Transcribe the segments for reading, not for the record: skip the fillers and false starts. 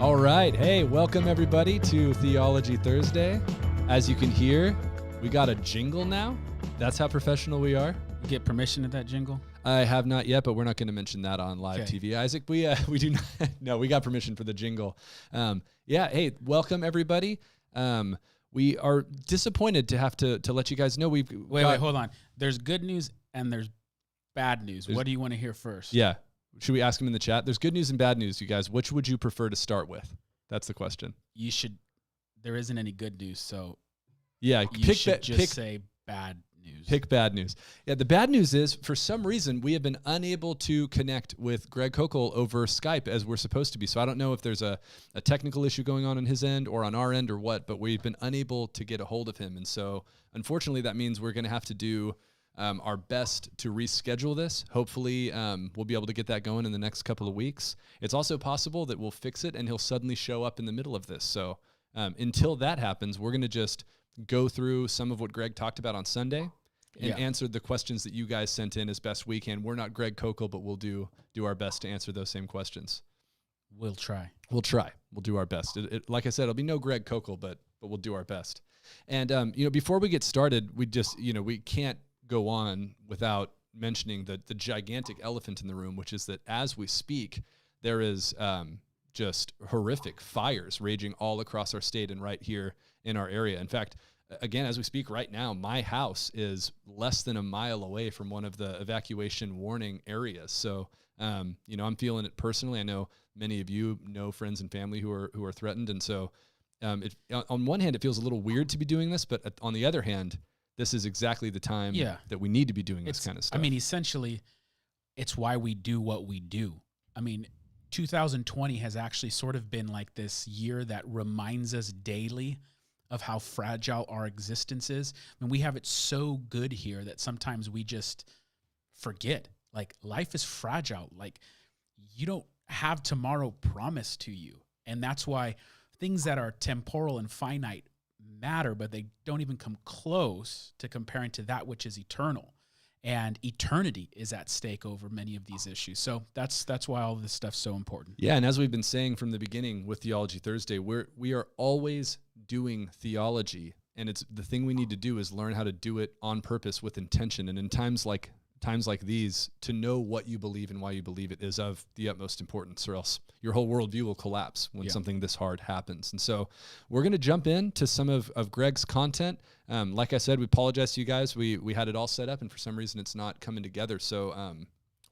All right. Hey, welcome everybody to Theology Thursday. As you can hear, we got a jingle now. That's how professional we are. You get permission to that jingle? I have not yet, but we're not going to mention that on live TV. Isaac, we do not. No, we got permission for the jingle. Hey, welcome everybody. We are disappointed to have to let you guys know we've Wait, hold on. There's good news and there's bad news. What do you want to hear first? Yeah. Should we ask them in the chat? There's good news and bad news, you guys. Which would you prefer to start with? That's the question. There isn't any good news, so yeah, pick say bad news. Pick bad news. Yeah, the bad news is, for some reason, we have been unable to connect with Greg Koukl over Skype as we're supposed to be. So I don't know if there's a technical issue going on his end or on our end or what, but we've been unable to get a hold of him. And so, unfortunately, that means we're going to have to do our best to reschedule this. Hopefully, we'll be able to get that going in the next couple of weeks. It's also possible that we'll fix it and he'll suddenly show up in the middle of this. So until that happens, we're going to just go through some of what Greg talked about on Sunday and answer the questions that you guys sent in as best we can. We're not Greg Koukl, but we'll do our best to answer those same questions. We'll try. We'll do our best. Like I said, it'll be no Greg Koukl, but we'll do our best. And before we get started, we can't go on without mentioning the gigantic elephant in the room, which is that as we speak, there is just horrific fires raging all across our state and right here in our area. In fact, again, as we speak right now, my house is less than a mile away from one of the evacuation warning areas. So, I'm feeling it personally. I know many of you know friends and family who are threatened. And so on one hand, it feels a little weird to be doing this, but on the other hand, this is exactly the time that we need to be doing this kind of stuff. I mean, essentially, it's why we do what we do. I mean, 2020 has actually sort of been like this year that reminds us daily of how fragile our existence is. I mean, we have it so good here that sometimes we just forget. Like, life is fragile. Like, you don't have tomorrow promised to you. And that's why things that are temporal and finite matter, but they don't even come close to comparing to that which is eternal. And eternity is at stake over many of these issues. So that's why all this stuff's so important. Yeah, and as we've been saying from the beginning with Theology Thursday, we are always doing theology, and it's the thing we need to do is learn how to do it on purpose with intention. And in times like these, to know what you believe and why you believe it is of the utmost importance, or else your whole worldview will collapse when something this hard happens. And so we're going to jump into some of Greg's content. Like I said, we apologize to you guys. We had it all set up, and for some reason it's not coming together. So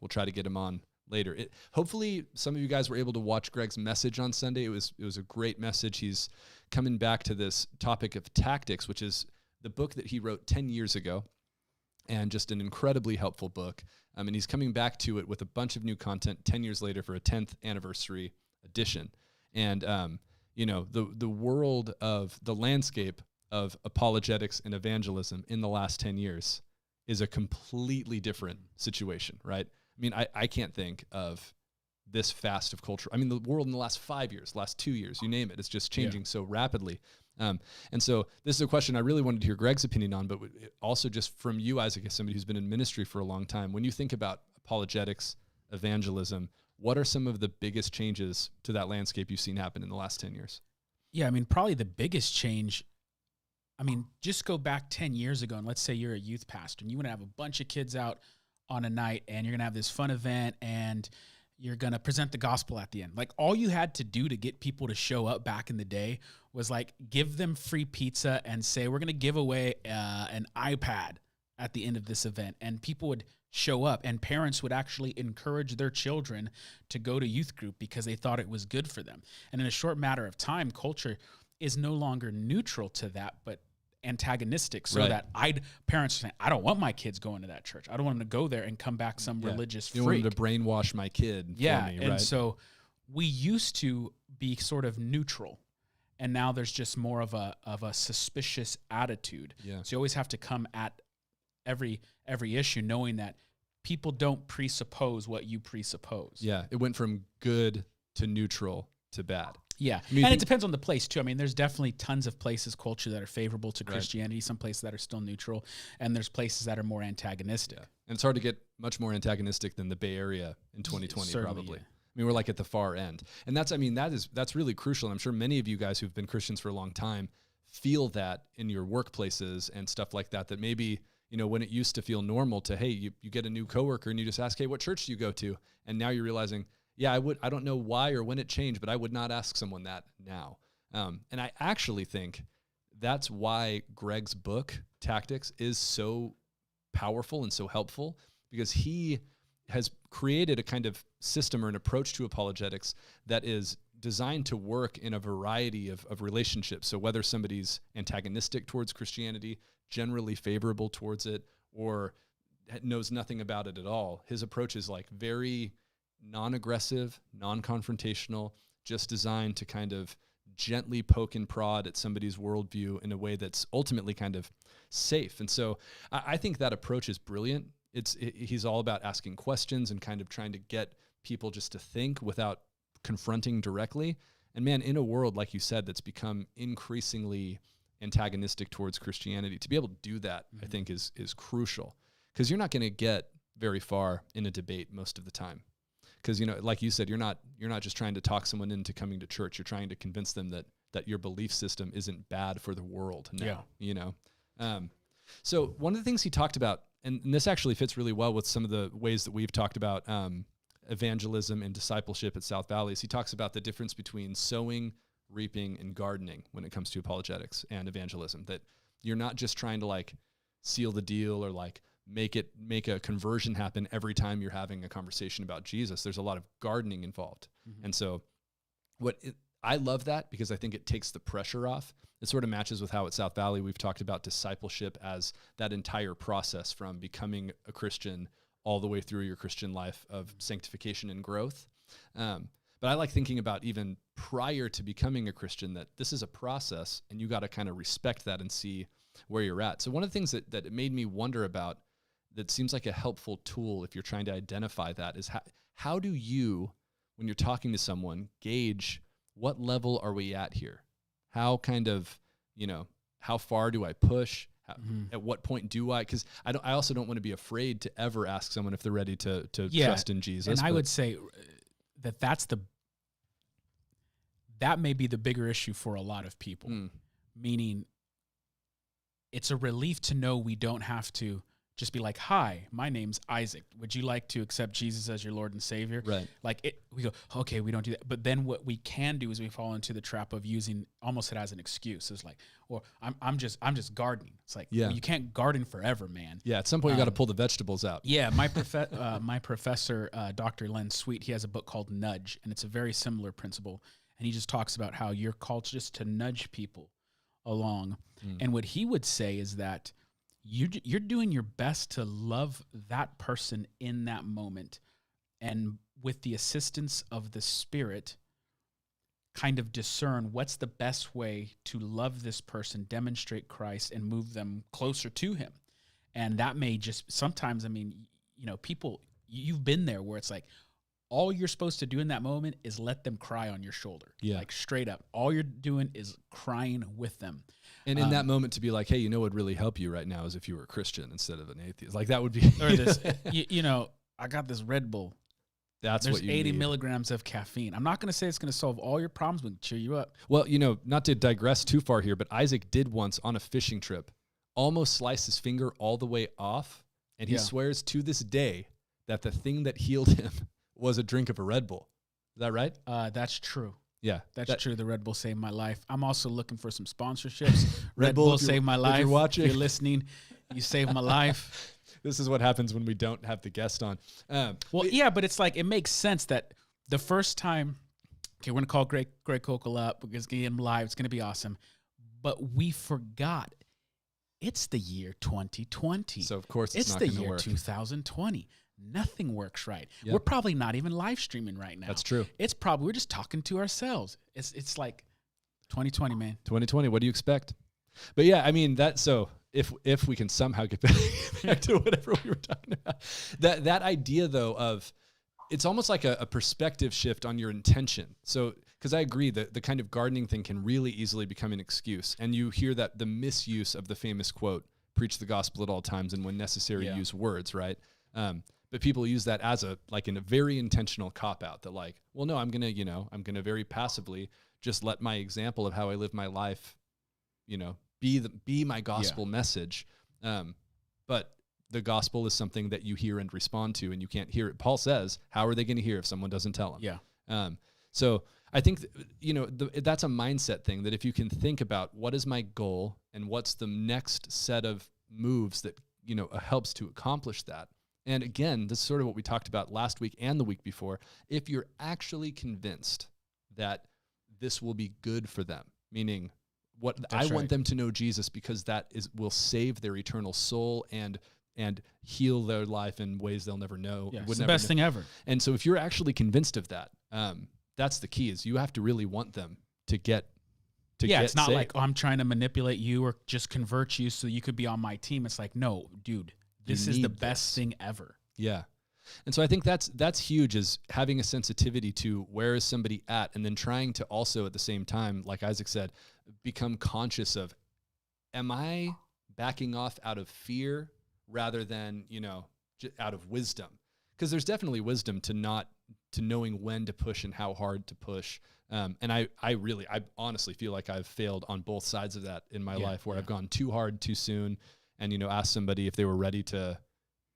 we'll try to get him on later. Hopefully some of you guys were able to watch Greg's message on Sunday. It was a great message. He's coming back to this topic of tactics, which is the book that he wrote 10 years ago. And just an incredibly helpful book. And he's coming back to it with a bunch of new content 10 years later for a 10th anniversary edition. And, the world of the landscape of apologetics and evangelism in the last 10 years is a completely different situation, right? I mean, I can't think of this fast of culture. I mean, the world in the last 5 years, last 2 years, you name it, it's just changing so rapidly. And so this is a question I really wanted to hear Greg's opinion on, but also just from you, Isaac, as somebody who's been in ministry for a long time. When you think about apologetics, evangelism, what are some of the biggest changes to that landscape you've seen happen in the last 10 years? Yeah, I mean, probably the biggest change, just go back 10 years ago, and let's say you're a youth pastor, and you want to have a bunch of kids out on a night, and you're going to have this fun event, and you're going to present the gospel at the end. Like, all you had to do to get people to show up back in the day was like give them free pizza and say, we're going to give away an iPad at the end of this event. And people would show up, and parents would actually encourage their children to go to youth group because they thought it was good for them. And in a short matter of time, culture is no longer neutral to that, but antagonistic, so that parents are saying, I don't want my kids going to that church. I don't want them to go there and come back some religious freak. You want them to brainwash my kid for me, and so we used to be sort of neutral, and now there's just more of a suspicious attitude. Yeah. So you always have to come at every issue knowing that people don't presuppose what you presuppose. Yeah, it went from good to neutral to bad. Yeah, and it depends on the place, too. I mean, there's definitely tons of places, culture, that are favorable to Christianity, some places that are still neutral, and there's places that are more antagonistic. Yeah. And it's hard to get much more antagonistic than the Bay Area in 2020, Certainly, probably. I mean, we're like at the far end. And that's really crucial. And I'm sure many of you guys who've been Christians for a long time feel that in your workplaces and stuff like that, that maybe, when it used to feel normal to, hey, you get a new coworker and you just ask, hey, what church do you go to? And now you're realizing, yeah, I don't know why or when it changed, but I would not ask someone that now. And I actually think that's why Greg's book, Tactics, is so powerful and so helpful, because he has created a kind of system or an approach to apologetics that is designed to work in a variety of relationships. So whether somebody's antagonistic towards Christianity, generally favorable towards it, or knows nothing about it at all, his approach is like very non-aggressive, non-confrontational, just designed to kind of gently poke and prod at somebody's worldview in a way that's ultimately kind of safe. And so I think that approach is brilliant. He's all about asking questions and kind of trying to get people just to think without confronting directly. And man, in a world, like you said, that's become increasingly antagonistic towards Christianity, to be able to do that, I think is crucial, because you're not going to get very far in a debate most of the time. Because, like you said, you're not just trying to talk someone into coming to church. You're trying to convince them that your belief system isn't bad for the world now, So one of the things he talked about, and this actually fits really well with some of the ways that we've talked about evangelism and discipleship at South Valley, is he talks about the difference between sowing, reaping, and gardening when it comes to apologetics and evangelism, that you're not just trying to like seal the deal or like make a conversion happen every time you're having a conversation about Jesus. There's a lot of gardening involved. And so I love that, because I think it takes the pressure off. It sort of matches with how at South Valley we've talked about discipleship as that entire process from becoming a Christian all the way through your Christian life of sanctification and growth. But I like thinking about even prior to becoming a Christian, that this is a process and you got to kind of respect that and see where you're at. So one of the things that it made me wonder about, that seems like a helpful tool if you're trying to identify that, is how do you, when you're talking to someone, gauge what level are we at here? How kind of, how far do I push? At what point do I? Because I also don't want to be afraid to ever ask someone if they're ready to trust in Jesus. And I would say that may be the bigger issue for a lot of people, meaning it's a relief to know we don't have to just be like, hi, my name's Isaac. Would you like to accept Jesus as your Lord and Savior? Right. We go, okay, we don't do that. But then what we can do is we fall into the trap of using almost it as an excuse. It's like, well, I'm just gardening. It's like, well, you can't garden forever, man. Yeah, at some point you got to pull the vegetables out. Yeah, my professor, Dr. Len Sweet, he has a book called Nudge, and it's a very similar principle. And he just talks about how you're called just to nudge people along. And what he would say is that you're doing your best to love that person in that moment, and with the assistance of the Spirit, kind of discern what's the best way to love this person, demonstrate Christ, and move them closer to Him. And that may just sometimes, people, you've been there where it's like, all you're supposed to do in that moment is let them cry on your shoulder. Yeah. Like straight up. All you're doing is crying with them. And in that moment to be like, hey, what would really help you right now is if you were a Christian instead of an atheist. Like that would be. Or this, I got this Red Bull. There's what you 80 need. Milligrams of caffeine. I'm not going to say it's going to solve all your problems, but cheer you up. Well, not to digress too far here, but Isaac did once on a fishing trip almost slice his finger all the way off. And he swears to this day that the thing that healed him was a drink of a Red Bull. Is that right? That's true. Yeah. That's true. The Red Bull saved my life. I'm also looking for some sponsorships. Red Bull saved my life. If you're watching. If you're listening, you saved my life. This is what happens when we don't have the guest on. But it's like, it makes sense that the first time, okay, we're going to call Greg Koukl up. We're going to get him live. It's going to be awesome. But we forgot it's the year 2020. So, of course, it's not going to work. It's the year 2020. Nothing works right. Yep. We're probably not even live streaming right now. That's true. It's probably, we're just talking to ourselves. It's like 2020, man. 2020. What do you expect? But yeah, so if we can somehow get back to whatever we were talking about, that idea though of, it's almost like a perspective shift on your intention. So, because I agree that the kind of gardening thing can really easily become an excuse. And you hear that the misuse of the famous quote, preach the gospel at all times and when necessary, use words, right? But people use that as a very intentional cop out that like, well, no, I'm going to very passively just let my example of how I live my life, be my gospel message. But the gospel is something that you hear and respond to, and you can't hear it. Paul says, how are they going to hear if someone doesn't tell them? Yeah. So I think, that's a mindset thing, that if you can think about what is my goal and what's the next set of moves that, helps to accomplish that. And again, this is sort of what we talked about last week and the week before. If you're actually convinced that this will be good for them, meaning I want them to know Jesus because that will save their eternal soul and heal their life in ways they'll never know. Yeah, it's the best thing ever. And so if you're actually convinced of that, that's the key, is you have to really want them to get it's not saved. like, I'm trying to manipulate you or just convert you so you could be on my team. It's like, no, dude, this is the best thing ever. Yeah. And so I think that's huge, is having a sensitivity to where is somebody at, and then trying to also at the same time, like Isaac said, become conscious of, am I backing off out of fear rather than, out of wisdom? Because there's definitely wisdom to knowing when to push and how hard to push. And I honestly feel like I've failed on both sides of that in my life, where I've gone too hard too soon and, asked somebody if they were ready to,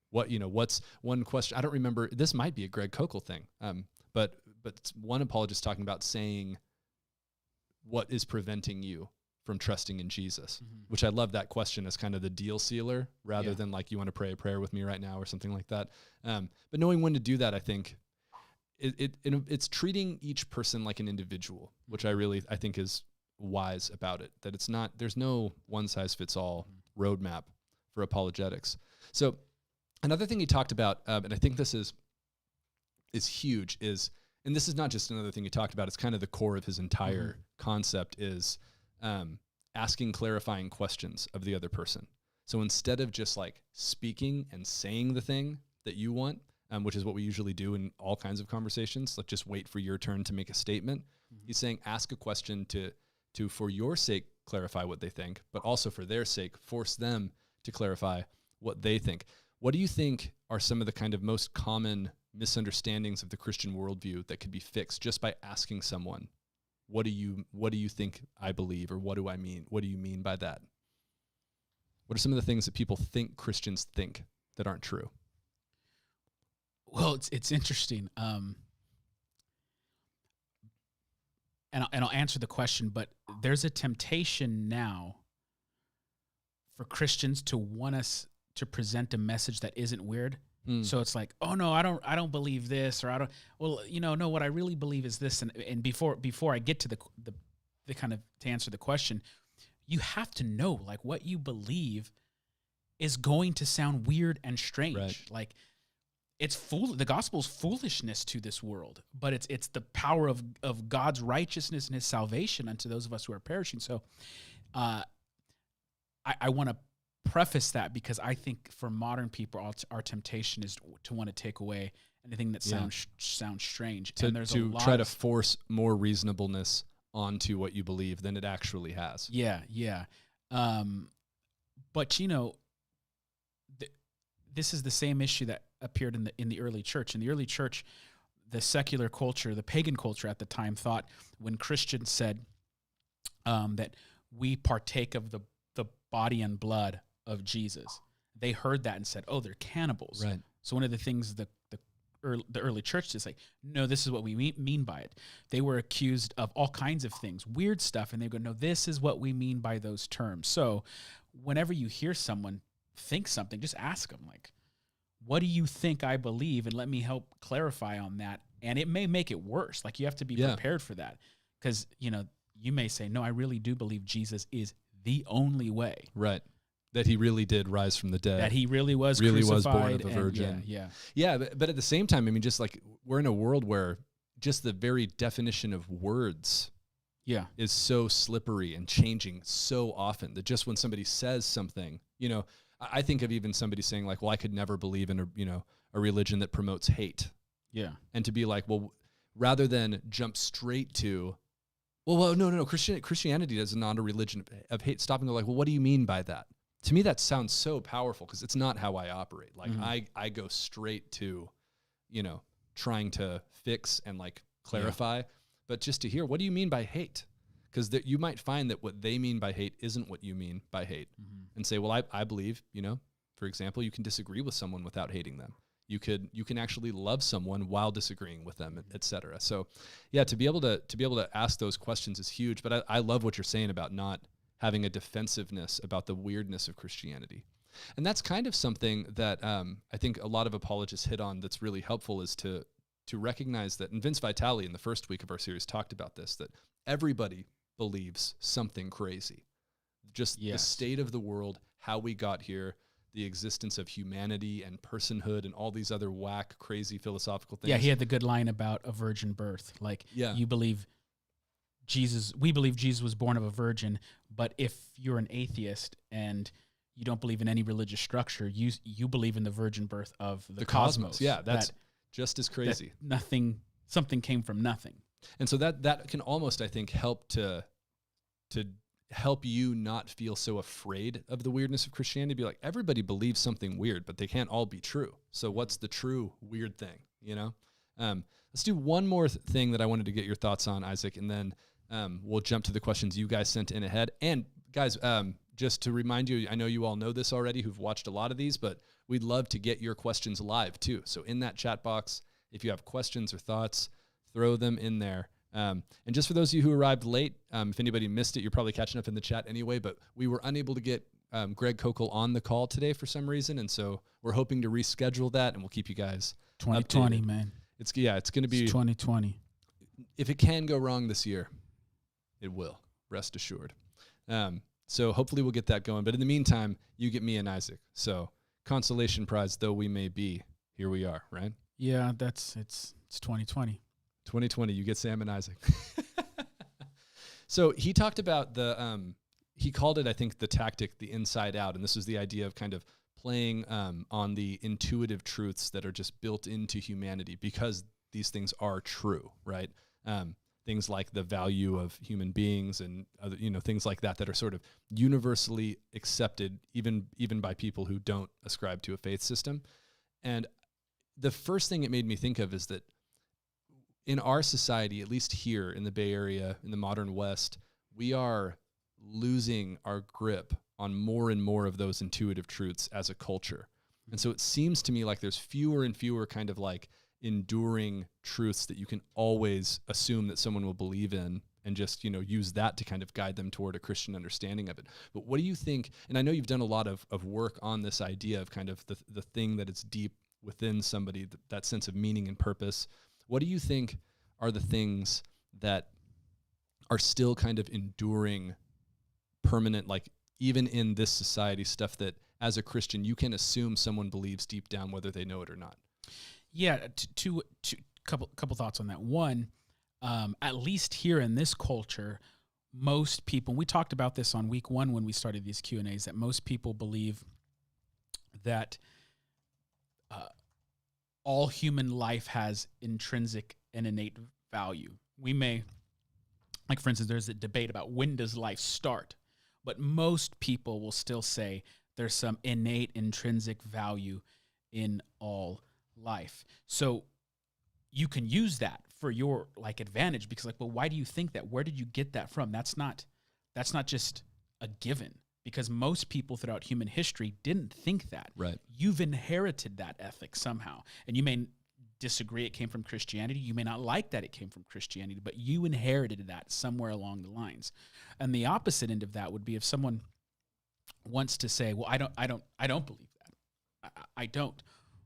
what's one question? I don't remember. This might be a Greg Koukl thing. But it's one apologist talking about saying, what is preventing you from trusting in Jesus? Which I love that question as kind of the deal sealer rather than like, you want to pray a prayer with me right now or something like that. But knowing when to do that, I think it's treating each person like an individual, which I think is wise about it, that there's no one size fits all roadmap for apologetics. So another thing he talked about, and I think this is huge, and this is not just another thing he talked about, it's kind of the core of his entire concept, is asking clarifying questions of the other person. So instead of just like speaking and saying the thing that you want, which is what we usually do in all kinds of conversations, like just wait for your turn to make a statement. He's saying, ask a question to for your sake, clarify what they think, but also for their sake, force them to clarify what they think. What do you think are some of the kind of most common misunderstandings of the Christian worldview that could be fixed just by asking someone, what do you think I believe, or what do I mean? What do you mean by that? What are some of the things that people think Christians think that aren't true? Well, it's interesting. And I'll answer the question, but there's a temptation now for Christians to want us to present a message that isn't weird. So it's like, oh no, I don't believe this, or no, what I really believe is this. And before I get to the kind of, to answer the question, you have to know, like, what you believe is going to sound weird and strange. Right. Like, the gospel's foolishness to this world, but it's the power of God's righteousness and his salvation unto those of us who are perishing. So I want to preface that, because I think for modern people, our temptation is to want to take away anything that sounds strange. And there's a lot try to force more reasonableness onto what you believe than it actually has. Yeah. But this is the same issue that appeared in the early church. In the early church, the secular culture, the pagan culture at the time, thought when Christians said that we partake of the body and blood of Jesus, they heard that and said, "Oh, they're cannibals." Right. So one of the things the early church is like, "No, this is what we mean by it." They were accused of all kinds of things, weird stuff, and they go, "No, this is what we mean by those terms." So whenever you hear someone think something, just ask them, like, what do you think I believe? And let me help clarify on that. And it may make it worse. Like, you have to be prepared for that. Because, you may say, no, I really do believe Jesus is the only way. Right. That he really did rise from the dead. That he really was born of a virgin. Yeah. But at the same time, I mean, just like, we're in a world where just the very definition of words is so slippery and changing so often, that just when somebody says something, I think of even somebody saying like, well, I could never believe in a religion that promotes hate. Yeah. And to be like, well, rather than jump straight to, well, no. Christianity is not a religion of hate. Stop and go like, well, what do you mean by that? to me, that sounds so powerful because it's not how I operate. Like I go straight to, trying to fix and like clarify, but just to hear, what do you mean by hate? Because you might find that what they mean by hate isn't what you mean by hate, and say, well, I believe, for example, you can disagree with someone without hating them. You can actually love someone while disagreeing with them, et cetera. So yeah, to be able to ask those questions is huge. But I love what you're saying about not having a defensiveness about the weirdness of Christianity. And that's kind of something that I think a lot of apologists hit on that's really helpful, is to recognize that, and Vince Vitale in the first week of our series talked about this, that everybody believes something crazy. Just the state of the world, how we got here, the existence of humanity and personhood and all these other whack, crazy philosophical things. Yeah, he had the good line about a virgin birth. Like, we believe Jesus was born of a virgin, but if you're an atheist and you don't believe in any religious structure, you believe in the virgin birth of the cosmos. Yeah, that's just as crazy. Something came from nothing. And so that can almost, I think, help to help you not feel so afraid of the weirdness of Christianity. Be like, everybody believes something weird, but they can't all be true. So what's the true weird thing, Let's do one more thing that I wanted to get your thoughts on, Isaac, and then we'll jump to the questions you guys sent in ahead. And guys, just to remind you, I know you all know this already who've watched a lot of these, but we'd love to get your questions live too. So in that chat box, if you have questions or thoughts, throw them in there. And just for those of you who arrived late, if anybody missed it, you're probably catching up in the chat anyway, but we were unable to get Greg Koukl on the call today for some reason, and so we're hoping to reschedule that, and we'll keep you guys 2020, updated. Man. It's going to be 2020. If it can go wrong this year, it will. Rest assured. So hopefully we'll get that going. But in the meantime, you get me and Isaac. So consolation prize though we may be, here we are, right? Yeah, it's 2020. 2020, you get Sam and Isaac. So he talked about he called it, I think, the tactic, the inside out. And this was the idea of kind of playing on the intuitive truths that are just built into humanity because these things are true, right? Things like the value of human beings and other, things like that are sort of universally accepted, even by people who don't ascribe to a faith system. And the first thing it made me think of is that in our society, at least here in the Bay Area, in the modern West, we are losing our grip on more and more of those intuitive truths as a culture. And so it seems to me like there's fewer and fewer kind of like enduring truths that you can always assume that someone will believe in and just, use that to kind of guide them toward a Christian understanding of it. But what do you think, and I know you've done a lot of work on this idea of kind of the thing that is deep within somebody, that sense of meaning and purpose. What do you think are the things that are still kind of enduring, permanent, like even in this society, stuff that as a Christian, you can assume someone believes deep down whether they know it or not? Yeah, two couple thoughts on that. One, at least here in this culture, most people, we talked about this on week one when we started these Q&As, that most people believe that all human life has intrinsic and innate value. We may, like for instance, there's a debate about when does life start, but most people will still say there's some innate intrinsic value in all life. So you can use that for your advantage, because well, why do you think that? Where did you get that from? That's not just a given, because most people throughout human history didn't think that. Right. You've inherited that ethic somehow, and you may disagree it came from Christianity. You may not like that it came from Christianity, but you inherited that somewhere along the lines. And the opposite end of that would be if someone wants to say, well, I don't believe that. I don't.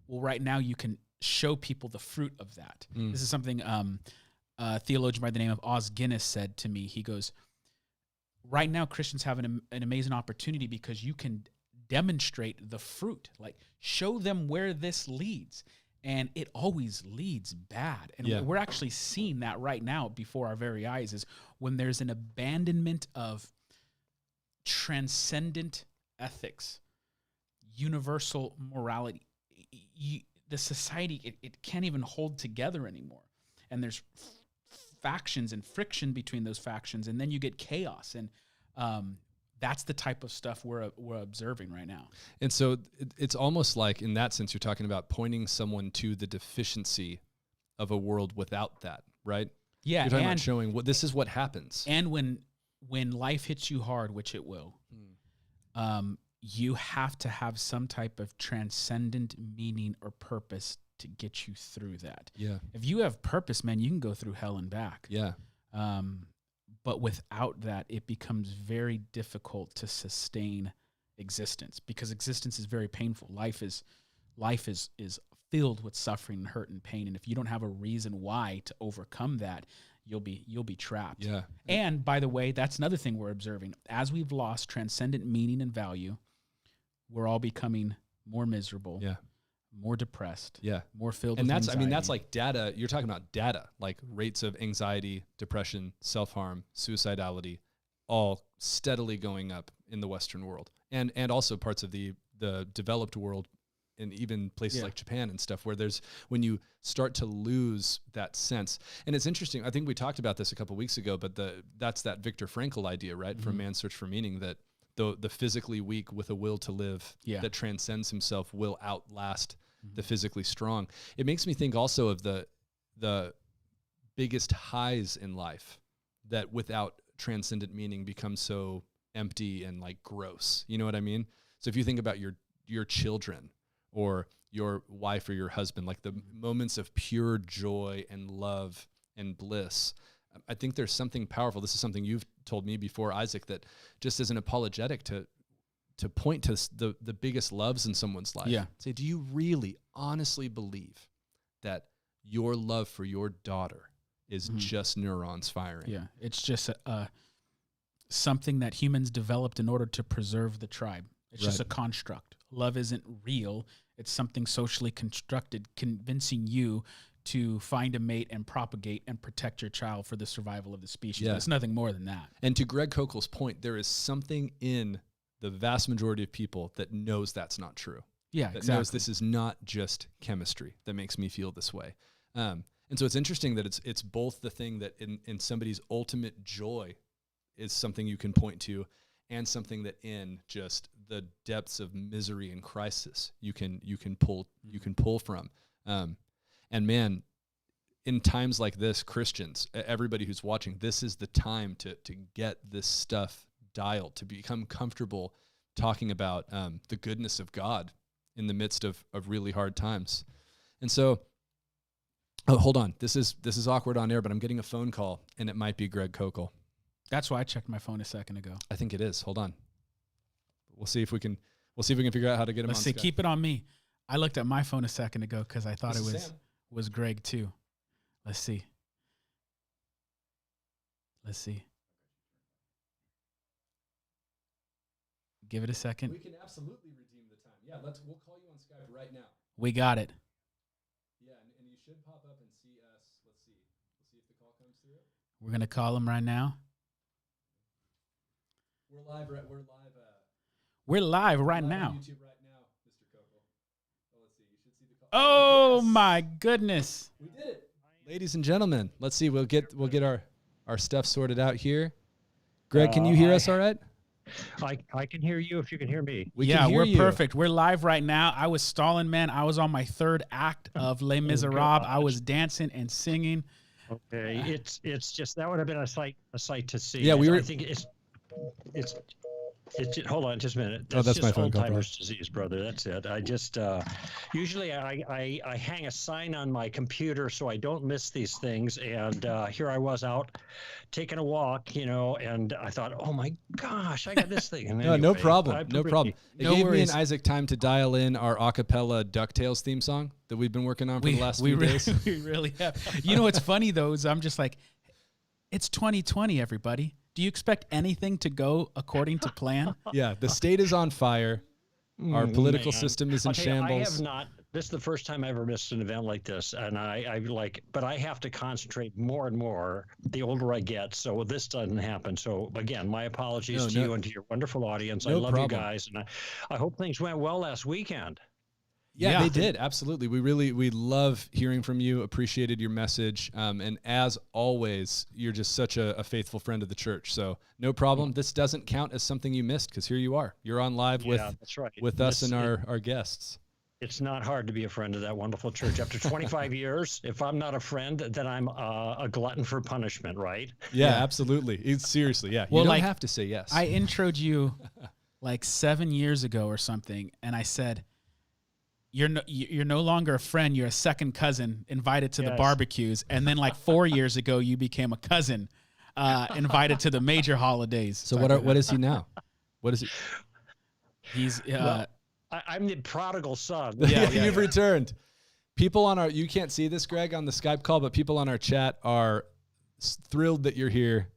Well, right now you can show people the fruit of that. This is something a theologian by the name of Os Guinness said to me. He goes, right now Christians have an amazing opportunity because you can demonstrate the fruit, like show them where this leads. And it always leads bad. And we're actually seeing that right now before our very eyes, is when there's an abandonment of transcendent ethics, universal morality. The society, it can't even hold together anymore. And there's factions and friction between those factions. And then you get chaos. And That's the type of stuff we're observing right now. And so it's almost like, in that sense, you're talking about pointing someone to the deficiency of a world without that, right? Yeah, you're talking about showing this is what happens. And when life hits you hard, which it will, you have to have some type of transcendent meaning or purpose to get you through that. Yeah. If you have purpose, man, you can go through hell and back. Yeah. But without that, it becomes very difficult to sustain existence, because existence is very painful. Life is filled with suffering and hurt and pain. And if you don't have a reason why to overcome that, you'll be trapped. Yeah. And by the way, that's another thing we're observing. As we've lost transcendent meaning and value, we're all becoming more miserable. Yeah. More depressed. Yeah. More filled and with that's, anxiety. that's like data. You're talking about data, like rates of anxiety, depression, self-harm, suicidality, all steadily going up in the Western world. And also parts of the developed world, and even places like Japan and stuff, where when you start to lose that sense. And it's interesting. I think we talked about this a couple of weeks ago, but that's that Viktor Frankl idea, right? From Man's Search for Meaning, that the physically weak with a will to live that transcends himself will outlast the physically strong. It makes me think also of the biggest highs in life that without transcendent meaning become so empty and like gross. You know what I mean? So if you think about your children or your wife or your husband, like the moments of pure joy and love and bliss, I think there's something powerful. This is something you've told me before, Isaac, that just as an apologetic to point to the biggest loves in someone's life. Yeah. Say, do you really honestly believe that your love for your daughter is just neurons firing? Yeah. It's just something that humans developed in order to preserve the tribe. It's just a construct. Love isn't real. It's something socially constructed, convincing you to find a mate and propagate and protect your child for the survival of the species. Yeah. It's nothing more than that. And to Greg Koukl's point, there is something in the vast majority of people that knows that's not true. Yeah, that exactly. knows this is not just chemistry that makes me feel this way. And so it's interesting that it's both the thing that in somebody's ultimate joy is something you can point to, and something that in just the depths of misery and crisis you can pull from. And man, in times like this, Christians, everybody who's watching, this is the time to get this stuff dialed, to become comfortable talking about the goodness of God in the midst of really hard times. And so, hold on, this is awkward on air, but I'm getting a phone call, and it might be Greg Koukl. That's why I checked my phone a second ago. I think it is. Hold on. We'll see if we can figure out how to get him Let's on see. Skype. Keep it on me. I looked at my phone a second ago because I thought This it is Sam. was Greg too. Let's see. Give it a second. We can absolutely redeem the time. Yeah, we'll call you on Skype right now. We got it. Yeah, and you should pop up and see us. Let's see. We'll see if the call comes through. We're gonna call him right now. We're live. We're live right live now. on YouTube right now, Mr. Koukl. Oh, let's see. You should see the call. Oh yes. my goodness. We did it, ladies and gentlemen. Let's see. We'll get our stuff sorted out here. Greg, can you hear us all right? I can hear you if you can hear me. We can hear we're you. perfect. We're live right now. I was stalling, man. I was on my third act of Les Miserables. I was dancing and singing. Okay, it's just that would have been a sight to see. Yeah, I think it's hold on just a minute. That's just my phone call, Alzheimer's disease, brother. That's it. I just usually I hang a sign on my computer so I don't miss these things. And here I was out taking a walk, and I thought, oh my gosh, I got this thing. And No anyway, problem. No problem. It No gave worries. me and Isaac time to dial in our a cappella Ducktales theme song that we've been working on for the last few days. We really have. You know what's funny though is I'm just like, it's 2020, everybody. Do you expect anything to go according to plan? Yeah, the state is on fire. Our political Man. system is in I'll tell you, I shambles. have not. This is the first time I ever missed an event like this, and but I have to concentrate more and more the older I get, so this doesn't happen. So again, my apologies to you and to your wonderful audience. I No love problem. you guys, and I hope things went well last weekend. Yeah, they did. Absolutely. We love hearing from you. Appreciated your message. And as always, you're just such a faithful friend of the church. So no problem. This doesn't count as something you missed because here you are. You're on live with us and our guests. It's not hard to be a friend of that wonderful church. After 25 years, if I'm not a friend, then I'm a glutton for punishment, right? Yeah, absolutely. Seriously, yeah. Well, you don't have to say yes. I introed you like 7 years ago or something, and I said, you're no longer a friend. You're a second cousin invited to the barbecues. And then like 4 years ago, you became a cousin invited to the major holidays. So what is he now? What is he? He's I'm the prodigal son. Yeah, you've returned. People on you can't see this, Greg, on the Skype call, but people on our chat are thrilled that you're here.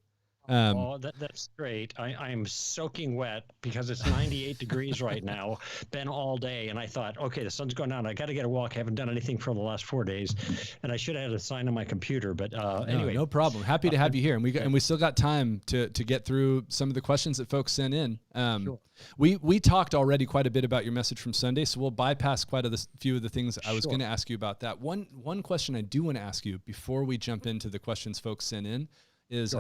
That's great. I'm soaking wet because it's 98 degrees right now. Been all day, and I thought, okay, the sun's going down. I got to get a walk. I haven't done anything for the last 4 days, and I should have had a sign on my computer. But anyway, no problem. Happy to have you here, and we still got time to get through some of the questions that folks sent in. Sure. We talked already quite a bit about your message from Sunday, so we'll bypass quite a few of the things I was going to ask you about that. One question I do want to ask you before we jump into the questions folks sent in is.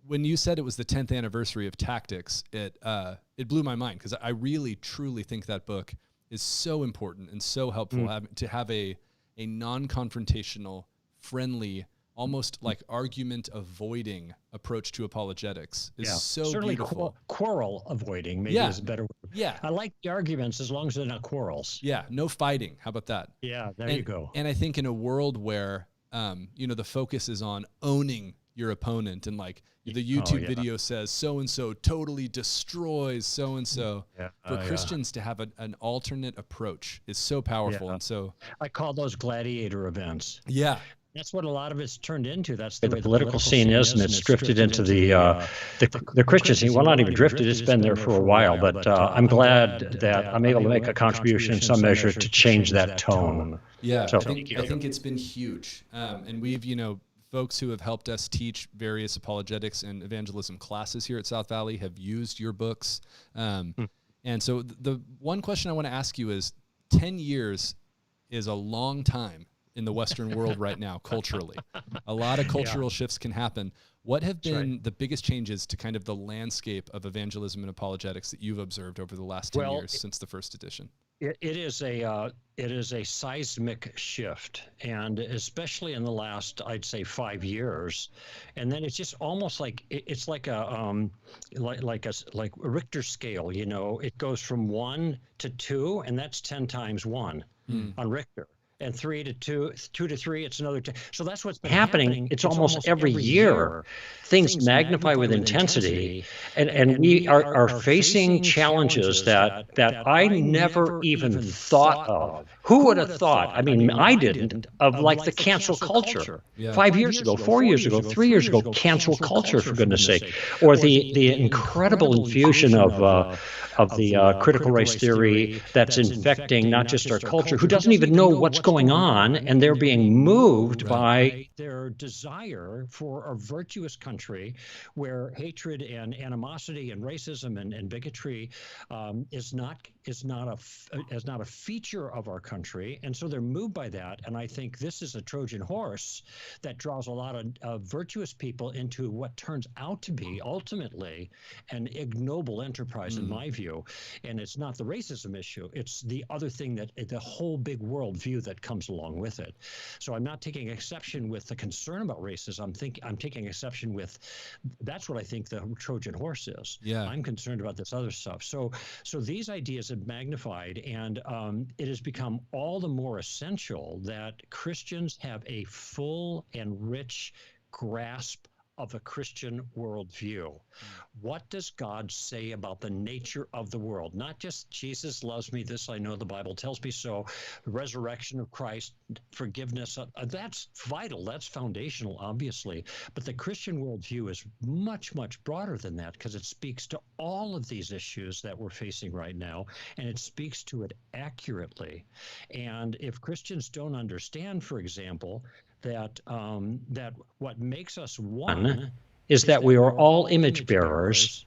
When you said it was the 10th anniversary of Tactics, it blew my mind because I really, truly think that book is so important and so helpful to have a non-confrontational, friendly, almost like argument-avoiding approach to apologetics is so certainly beautiful. Quarrel avoiding maybe is a better word. Yeah. I like the arguments as long as they're not quarrels. Yeah, no fighting. How about that? Yeah, you go. And I think in a world where, the focus is on owning your opponent and like the YouTube video says so-and-so totally destroys so-and-so. For Christians to have an alternate approach is so powerful. And so I call those gladiator events. Yeah. That's what a lot of it's turned into. That's the way the political scene is, and it's drifted into the Christian scene. Well, not even drifted. It's been there for a while, but I'm glad that I'm able to make a contribution in some measure to change that tone. Yeah, so I think it's been huge. And we've, folks who have helped us teach various apologetics and evangelism classes here at South Valley have used your books. And so the one question I want to ask you is 10 years is a long time in the Western world right now, culturally. A lot of cultural shifts can happen. What have been the biggest changes to kind of the landscape of evangelism and apologetics that you've observed over the last 10 years since the first edition? It is a seismic shift, and especially in the last, I'd say, 5 years, and then it's just almost like it's like a Richter scale. It goes from 1 to 2, and that's 10 times 1 on Richter. And 3 to 2, 2 to 3, it's another 10. So that's what's been happening. It's almost every year. Things magnify with intensity, and we are facing challenges that I never even thought of. Who would have thought? I mean, I didn't, of like the cancel culture. 5 years ago, 4 years ago, 3 years ago, cancel culture, for goodness sake. Or the incredible infusion of the critical race theory that's infecting not just our culture, who doesn't even know what's going on, and they're being moved by their desire for a virtuous country where hatred and animosity and racism and bigotry is not a feature of our country, and so they're moved by that. And I think this is a Trojan horse that draws a lot of virtuous people into what turns out to be ultimately an ignoble enterprise, in my view. And it's not the racism issue; it's the other thing, that the whole big world view that comes along with it. So I'm not taking exception with the concern about racism. I'm taking exception with that's what I think the Trojan horse is. Yeah, I'm concerned about this other stuff. So these ideas have magnified, and it has become all the more essential that Christians have a full and rich grasp of a Christian worldview. What does God say about the nature of the world? Not just Jesus loves me, this I know, the Bible tells me so, the resurrection of Christ, forgiveness, that's vital, that's foundational, obviously. But the Christian worldview is much, much broader than that, because it speaks to all of these issues that we're facing right now, and it speaks to it accurately. And if Christians don't understand, for example, that what makes us one is that we are all image bearers,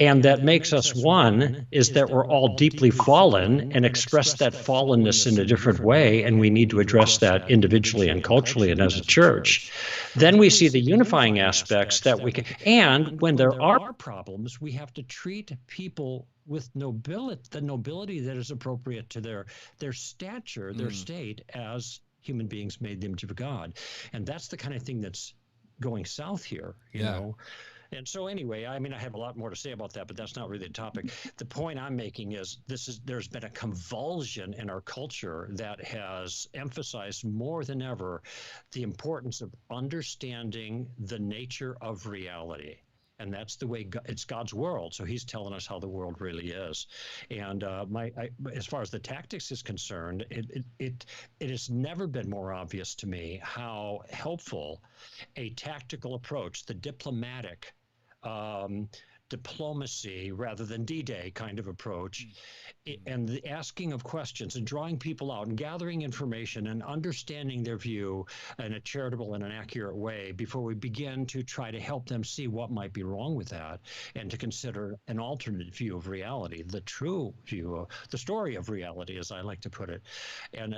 And that makes us one is that we're all deeply fallen and express that fallenness in a different way, and we need to address that individually and culturally and as a church. Then we see the unifying aspects that we can, and when there are problems, we have to treat people with nobility, the nobility that is appropriate to their stature, their state as human beings made in the image of God. And that's the kind of thing that's going south here, you know. And so anyway, I mean, I have a lot more to say about that, but that's not really the topic. The point I'm making is there's been a convulsion in our culture that has emphasized more than ever the importance of understanding the nature of reality. And that's the way it's God's world. So he's telling us how the world really is. And as far as the tactics is concerned, it has never been more obvious to me how helpful a tactical approach, the diplomatic diplomacy rather than D-Day kind of approach, and the asking of questions and drawing people out and gathering information and understanding their view in a charitable and an accurate way before we begin to try to help them see what might be wrong with that and to consider an alternate view of reality, the true view of the story of reality, as I like to put it. And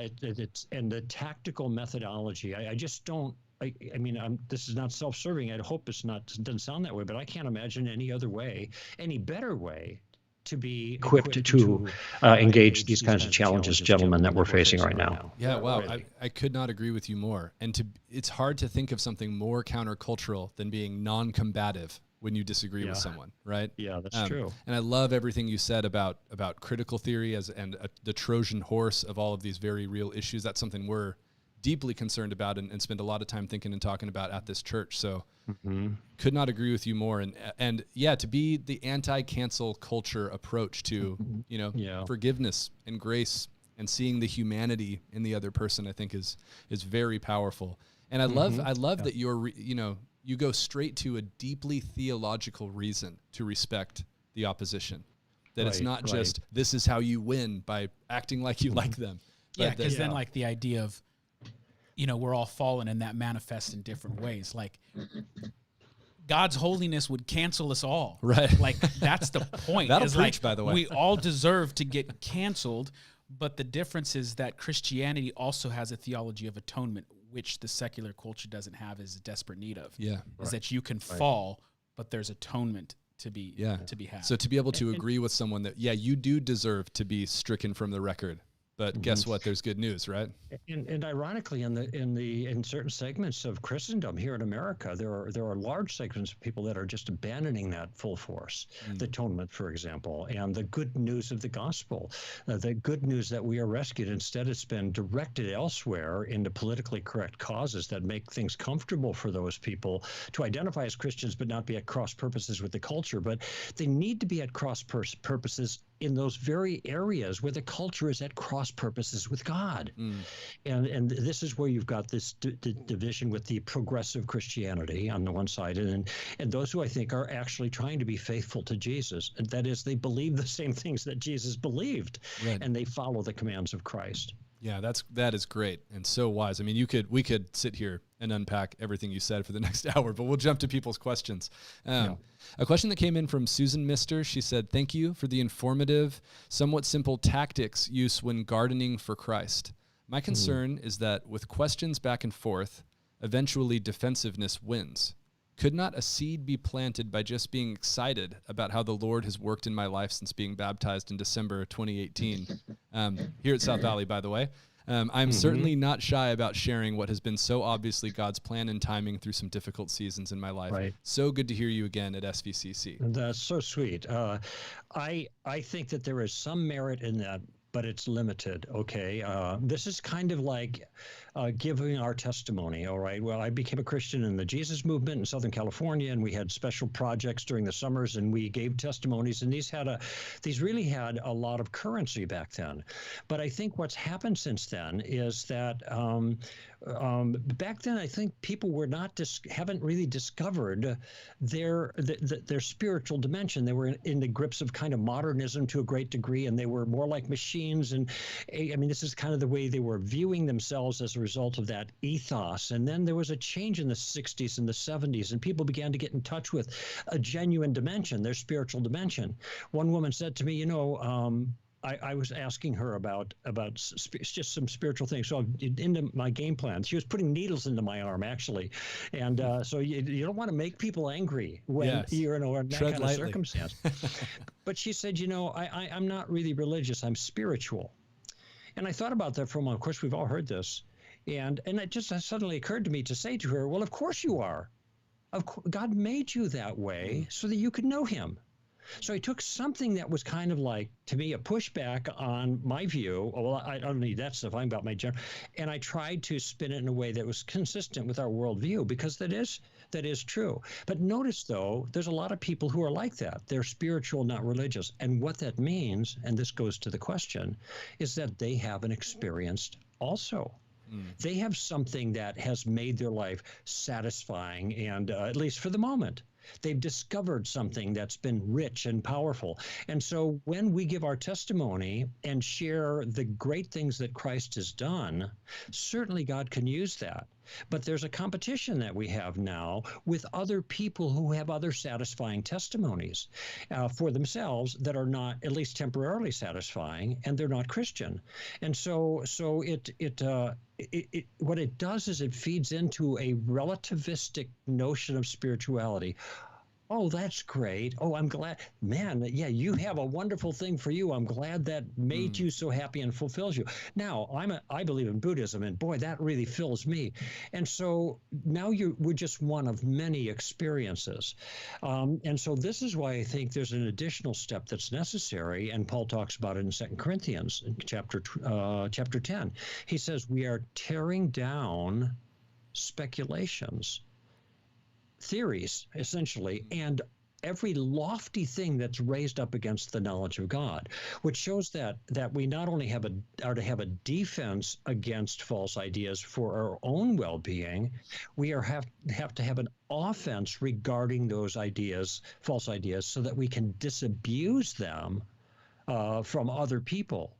and the tactical methodology, I just don't. I mean, this is not self-serving. I hope it doesn't sound that way, but I can't imagine any other way, any better way to be equipped to engage these kinds of challenges, gentlemen, that we're facing right now. Yeah, wow. Really. I could not agree with you more. And it's hard to think of something more countercultural than being non-combative when you disagree with someone, right? Yeah, that's true. And I love everything you said about critical theory the Trojan horse of all of these very real issues. That's something we're deeply concerned about and spend a lot of time thinking and talking about at this church. So could not agree with you more. And yeah, to be the anti-cancel culture approach to, forgiveness and grace and seeing the humanity in the other person, I think is very powerful. And I love that you go straight to a deeply theological reason to respect the opposition. That it's not just, this is how you win by acting like you like them. Yeah, because then like the idea of, we're all fallen and that manifests in different ways. Like God's holiness would cancel us all. Right. Like that's the point. That'll preach, by the way. We all deserve to get canceled, but the difference is that Christianity also has a theology of atonement, which the secular culture doesn't have, is a desperate need of. Yeah. Is that you can fall, but there's atonement to be had. So to be able to agree with someone that, you do deserve to be stricken from the record. But guess what? There's good news, right? And ironically, in certain segments of Christendom here in America, there are large segments of people that are just abandoning that full force, the atonement, for example, and the good news of the gospel, the good news that we are rescued. Instead, it's been directed elsewhere into politically correct causes that make things comfortable for those people to identify as Christians, but not be at cross purposes with the culture. But they need to be at cross purposes in those very areas where the culture is at cross purposes with God. And this is where you've got this division with the progressive Christianity on the one side, and those who I think are actually trying to be faithful to Jesus. And that is, they believe the same things that Jesus believed, and they follow the commands of Christ. Yeah, that is great and so wise. I mean, we could sit here and unpack everything you said for the next hour, but we'll jump to people's questions. A question that came in from Susan Mister. She said, "Thank you for the informative, somewhat simple tactics use when gardening for Christ. My concern is that with questions back and forth, eventually defensiveness wins. Could not a seed be planted by just being excited about how the Lord has worked in my life since being baptized in December 2018? Here at South Valley, by the way. I'm certainly not shy about sharing what has been so obviously God's plan and timing through some difficult seasons in my life. Right. So good to hear you again at SVCC. That's so sweet. I think that there is some merit in that, but it's limited. Okay. This is kind of like giving our testimony. All right. Well, I became a Christian in the Jesus movement in Southern California, and we had special projects during the summers, and we gave testimonies, and these really had a lot of currency back then. But I think what's happened since then is that back then, I think people were haven't really discovered their spiritual dimension. They were in the grips of kind of modernism to a great degree, and they were more like machines. And I mean, this is kind of the way they were viewing themselves as a result of that ethos. And then there was a change in the 60s and the 70s, and people began to get in touch with a genuine dimension, their spiritual dimension. One woman said to me, I was asking her about just some spiritual things. So into my game plan, she was putting needles into my arm, actually. And so you don't want to make people angry when you're in that kind of circumstance. But she said, I'm not really religious. I'm spiritual. And I thought about that for a moment. Of course, we've all heard this. And it just suddenly occurred to me to say to her, well, of course you are. God made you that way so that you could know him. So I took something that was kind of like, to me, a pushback on my view. Well, I don't need that stuff. I'm about my general. And I tried to spin it in a way that was consistent with our worldview, because that is true. But notice, though, there's a lot of people who are like that. They're spiritual, not religious. And what that means, and this goes to the question, is that they haven't experienced also. They have something that has made their life satisfying, and at least for the moment. They've discovered something that's been rich and powerful. And so when we give our testimony and share the great things that Christ has done, certainly God can use that. But there's a competition that we have now with other people who have other satisfying testimonies for themselves that are not, at least temporarily, satisfying, and they're not Christian. And so what it does is it feeds into a relativistic notion of spirituality. Oh, that's great. Oh, I'm glad. Man, yeah, you have a wonderful thing for you. I'm glad that made you so happy and fulfills you. Now, I believe in Buddhism, and boy, that really fills me. And so now we're just one of many experiences. And so this is why I think there's an additional step that's necessary, and Paul talks about it in 2 Corinthians in chapter 10. He says, we are tearing down speculations, theories, essentially, and every lofty thing that's raised up against the knowledge of God, which shows that we not only are to have a defense against false ideas for our own well-being, we have to have an offense regarding those ideas, false ideas, so that we can disabuse them from other people.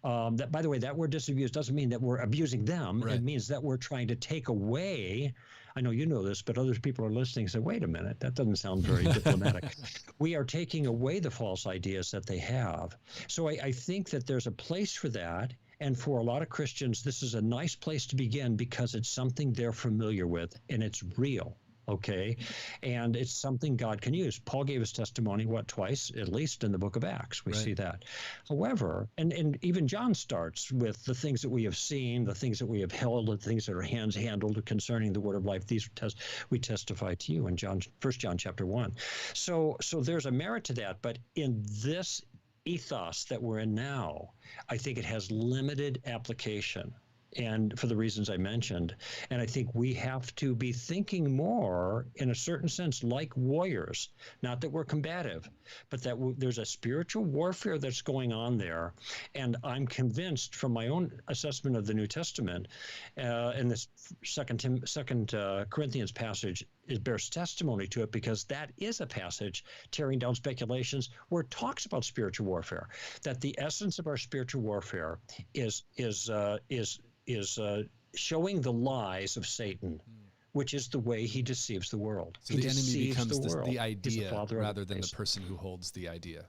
That, by the way, that word disabuse doesn't mean that we're abusing them. Right. It means that we're trying to take away. I know you know this, but other people are listening and say, wait a minute, that doesn't sound very diplomatic. We are taking away the false ideas that they have. So I think that there's a place for that. And for a lot of Christians, this is a nice place to begin because it's something they're familiar with and it's real. Okay, and it's something God can use. Paul gave his testimony, twice, at least in the book of Acts. We see that. However, and even John starts with the things that we have seen, the things that we have held, the things that our hands handled concerning the word of life. These we testify to you in 1 John chapter 1. So there's a merit to that, but in this ethos that we're in now, I think it has limited application. And for the reasons I mentioned. And I think we have to be thinking more, in a certain sense, like warriors. Not that we're combative, but that there's a spiritual warfare that's going on there. And I'm convinced from my own assessment of the New Testament, in this second Corinthians passage, it bears testimony to it, because that is a passage, tearing down speculations, where it talks about spiritual warfare. That the essence of our spiritual warfare is showing the lies of Satan, which is the way he deceives the world. So the enemy becomes the idea rather than the person who holds the idea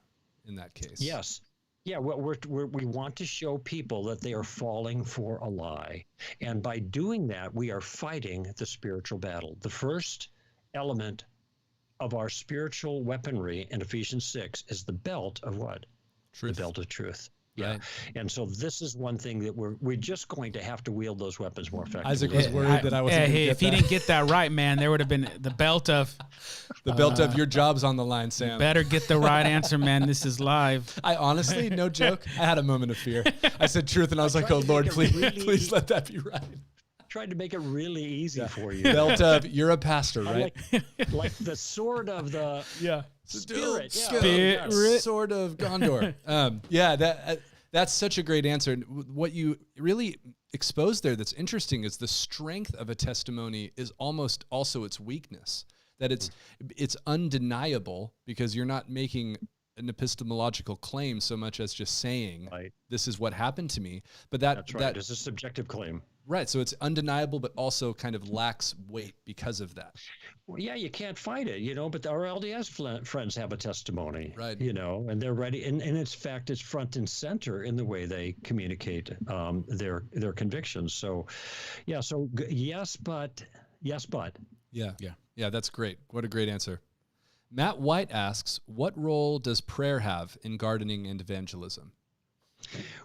in that case. Yes. Yeah, we want to show people that they are falling for a lie. And by doing that, we are fighting the spiritual battle. The first element of our spiritual weaponry in Ephesians 6 is the belt of what? Truth. The belt of truth. Yeah, right. And so this is one thing that we're just going to have to wield those weapons more effectively. Isaac was worried that I wasn't. If he didn't get that right, man, there would have been the belt of your job's on the line, Sam. Better get the right answer, man. This is live. I honestly, no joke, I had a moment of fear. I said truth, and I was like, "Oh Lord, please let that be right." Tried to make it really easy for you. Belt of, you're a pastor, right? Like the sword of the spirit. Sword of Gondor. That's such a great answer. And what you really, exposed there that's interesting is the strength of a testimony is almost also its weakness. That it's undeniable because you're not making an epistemological claim so much as just saying, this is what happened to me. But that's right. It's a subjective claim. Right. So it's undeniable, but also kind of lacks weight because of that. Well, yeah, you can't fight it, but our LDS friends have a testimony, right? And they're ready. And in its fact, it's front and center in the way they communicate their convictions. So, yeah. So yes, but. Yeah. That's great. What a great answer. Matt White asks, what role does prayer have in gardening and evangelism?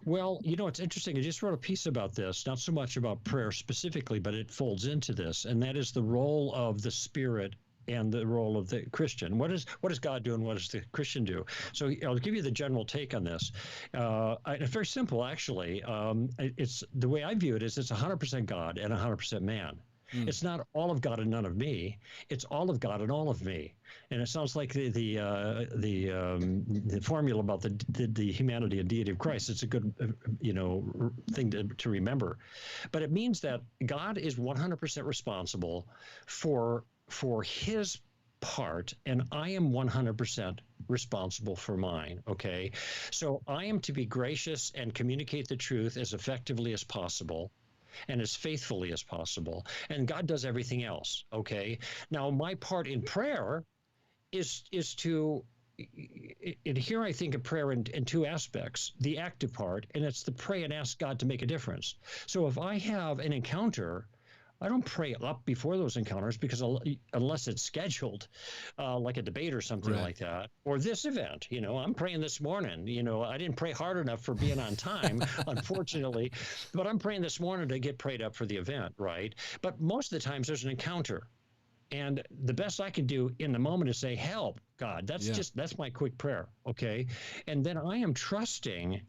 Well, it's interesting. I just wrote a piece about this, not so much about prayer specifically, but it folds into this, and that is the role of the Spirit and the role of the Christian. What does God do and what does the Christian do? So I'll give you the general take on this. It's very simple, actually. It's the way I view it is it's 100% God and 100% man. It's not all of God and none of me. It's all of God and all of me. And it sounds like the formula about the humanity and deity of Christ. It's a good thing to remember. But it means that God is 100% responsible for his part, and I am 100% responsible for mine. Okay, so I am to be gracious and communicate the truth as effectively as possible and as faithfully as possible. And God does everything else. Okay. Now, my part in prayer is to, and here I think of prayer in two aspects, the active part, and it's to pray and ask God to make a difference. So if I have an encounter, I don't pray up before those encounters because unless it's scheduled, like a debate or something like that, or this event, I'm praying this morning. I didn't pray hard enough for being on time, unfortunately, but I'm praying this morning to get prayed up for the event, right? But most of the times there's an encounter. And the best I can do in the moment is say, help, God. That's my quick prayer, okay? And then I am trusting.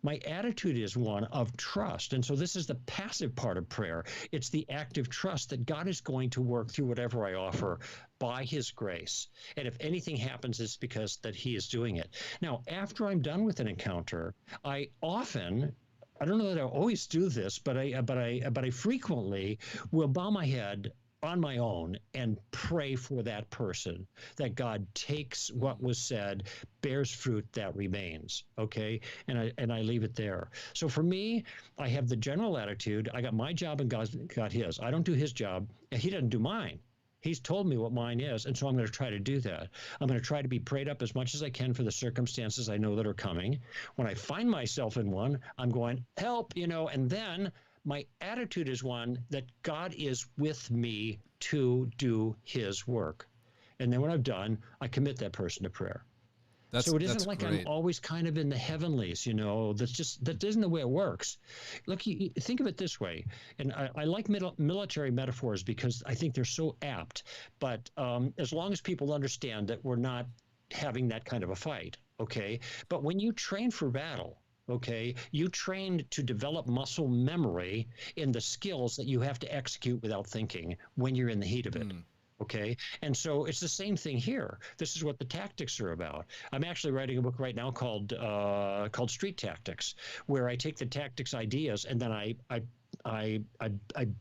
My attitude is one of trust. And so this is the passive part of prayer. It's the active trust that God is going to work through whatever I offer by his grace. And if anything happens, it's because that he is doing it. Now, after I'm done with an encounter, I don't know that I always do this, but I frequently will bow my head on my own and pray for that person, that God takes what was said, bears fruit that remains. Okay. And I leave it there. So for me, I have the general attitude. I got my job and God's got his. I don't do his job. And he doesn't do mine. He's told me what mine is. And so I'm going to try to do that. I'm going to try to be prayed up as much as I can for the circumstances I know that are coming. When I find myself in one, I'm going, help, and then my attitude is one that God is with me to do his work. And then when I'm done, I commit that person to prayer. So it isn't like great. I'm always kind of in the heavenlies, that isn't the way it works. Look, you think of it this way, and I like military metaphors because I think they're so apt, but as long as people understand that we're not having that kind of a fight, okay? But when you train for battle, okay, you train to develop muscle memory in the skills that you have to execute without thinking when you're in the heat of it. Okay. And so it's the same thing here. This is what the tactics are about. I'm actually writing a book right now called Street Tactics, where I take the tactics ideas and then I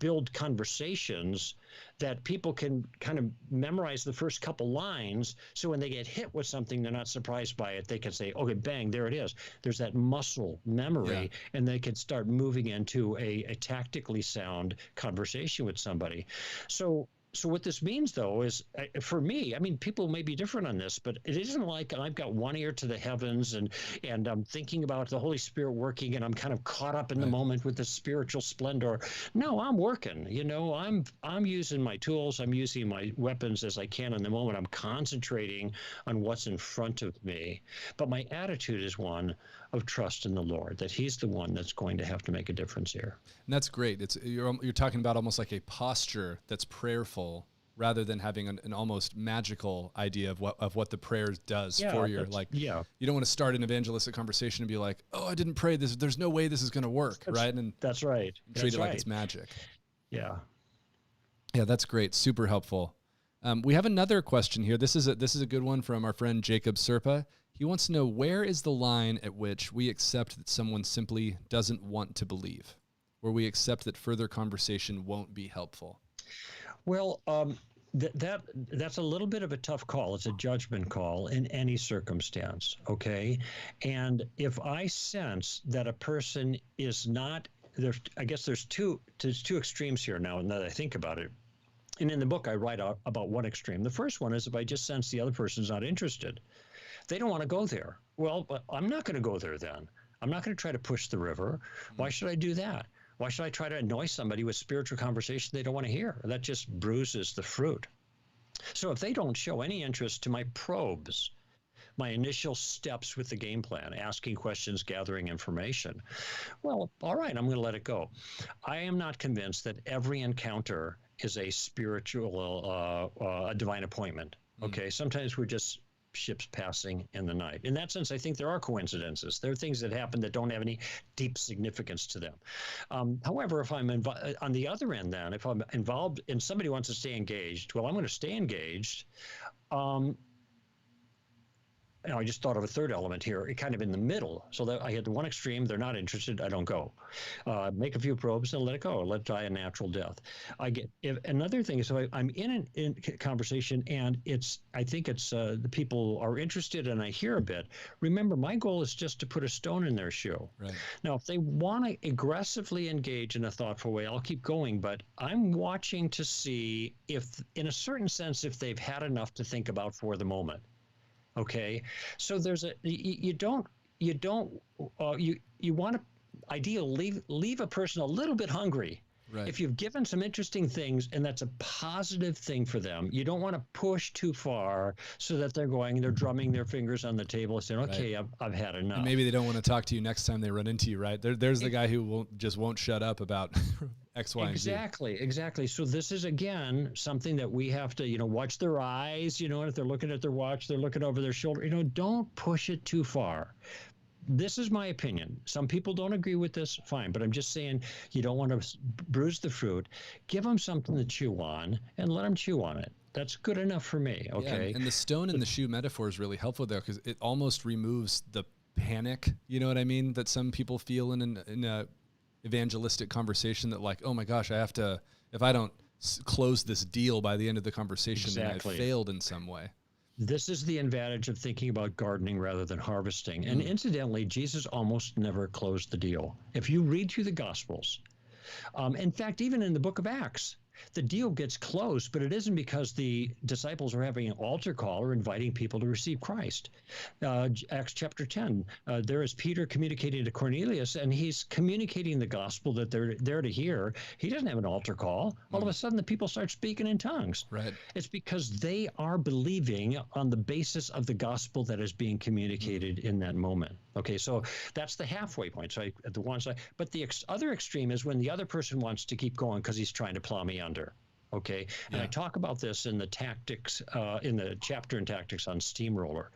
build conversations that people can kind of memorize the first couple lines. So when they get hit with something, they're not surprised by it. They can say, okay, bang, there it is. There's that muscle memory, and they can start moving into a tactically sound conversation with somebody. So what this means, though, is for me, I mean, people may be different on this, but it isn't like I've got one ear to the heavens and I'm thinking about the Holy Spirit working and I'm kind of caught up in the moment with the spiritual splendor. No, I'm working. I'm using my tools. I'm using my weapons as I can in the moment. I'm concentrating on what's in front of me. But my attitude is one of trust in the Lord, that he's the one that's going to have to make a difference here. And that's great. You're talking about almost like a posture that's prayerful rather than having an almost magical idea of what the prayer does for you. You don't want to start an evangelistic conversation and be like, oh, I didn't pray this. There's no way this is going to work. Right. And that's right. Treat it like it's magic. Yeah. Yeah. That's great. Super helpful. We have another question here. This is a good one from our friend Jacob Serpa. He wants to know, where is the line at which we accept that someone simply doesn't want to believe? where we accept that further conversation won't be helpful? Well, that's a little bit of a tough call. It's a judgment call in any circumstance, okay? And if I sense that a person is not there, I guess there's two extremes here now, and that I think about it. And in the book, I write out about one extreme. The first one is if I just sense the other person's not interested. They don't want to go there. Well, I'm not going to go there then. I'm not going to try to push the river. Why should I do that? Why should I try to annoy somebody with spiritual conversation they don't want to hear? That just bruises the fruit. So if they don't show any interest to my probes, my initial steps with the game plan, asking questions, gathering information, well, all right, I'm going to let it go. I am not convinced that every encounter is a spiritual, a divine appointment. Okay, sometimes we're just ships passing in the night. In that sense, I think there are coincidences. There are things that happen that don't have any deep significance to them. However, if I'm on the other end, then if I'm involved and somebody wants to stay engaged, well, I'm going to stay engaged. I just thought of a third element here, kind of in the middle. So that I had the one extreme, they're not interested, I don't go. Make a few probes and let it go, let it die a natural death. Another thing is, so I'm in a conversation and I think the people are interested and I hear a bit. Remember, my goal is just to put a stone in their shoe. Right. Now, if they want to aggressively engage in a thoughtful way, I'll keep going, but I'm watching to see if, in a certain sense, if they've had enough to think about for the moment. Okay, so you want to ideally leave a person a little bit hungry. Right. If you've given some interesting things and that's a positive thing for them, you don't want to push too far so that they're drumming their fingers on the table saying, okay, right. I've had enough. And maybe they don't want to talk to you next time they run into you, right? There's the guy who won't shut up about X, Y, and Z. Exactly. So this is, again, something that we have to, watch their eyes, and if they're looking at their watch, they're looking over their shoulder, don't push it too far. This is my opinion. Some people don't agree with this, fine, but I'm just saying you don't want to bruise the fruit. Give them something to chew on and let them chew on it. That's good enough for me, okay? Yeah, and the stone in the shoe metaphor is really helpful there because it almost removes the panic, you know what I mean, that some people feel in a evangelistic conversation that like, oh my gosh, if I don't close this deal by the end of the conversation, exactly. then I failed in some way. This is the advantage of thinking about gardening rather than harvesting. And incidentally, Jesus almost never closed the deal. If you read through the Gospels, in fact, even in the book of Acts, the deal gets closed, but it isn't because the disciples are having an altar call or inviting people to receive Christ. Acts chapter 10, there is Peter communicating to Cornelius, and he's communicating the gospel that they're there to hear. He doesn't have an altar call. All of a sudden, the people start speaking in tongues. Right. It's because they are believing on the basis of the gospel that is being communicated in that moment. Okay, so that's the halfway point. So at the one side, but the other extreme is when the other person wants to keep going because he's trying to plow me under. Okay, and I talk about this in the tactics, in the chapter in Tactics on Steamroller.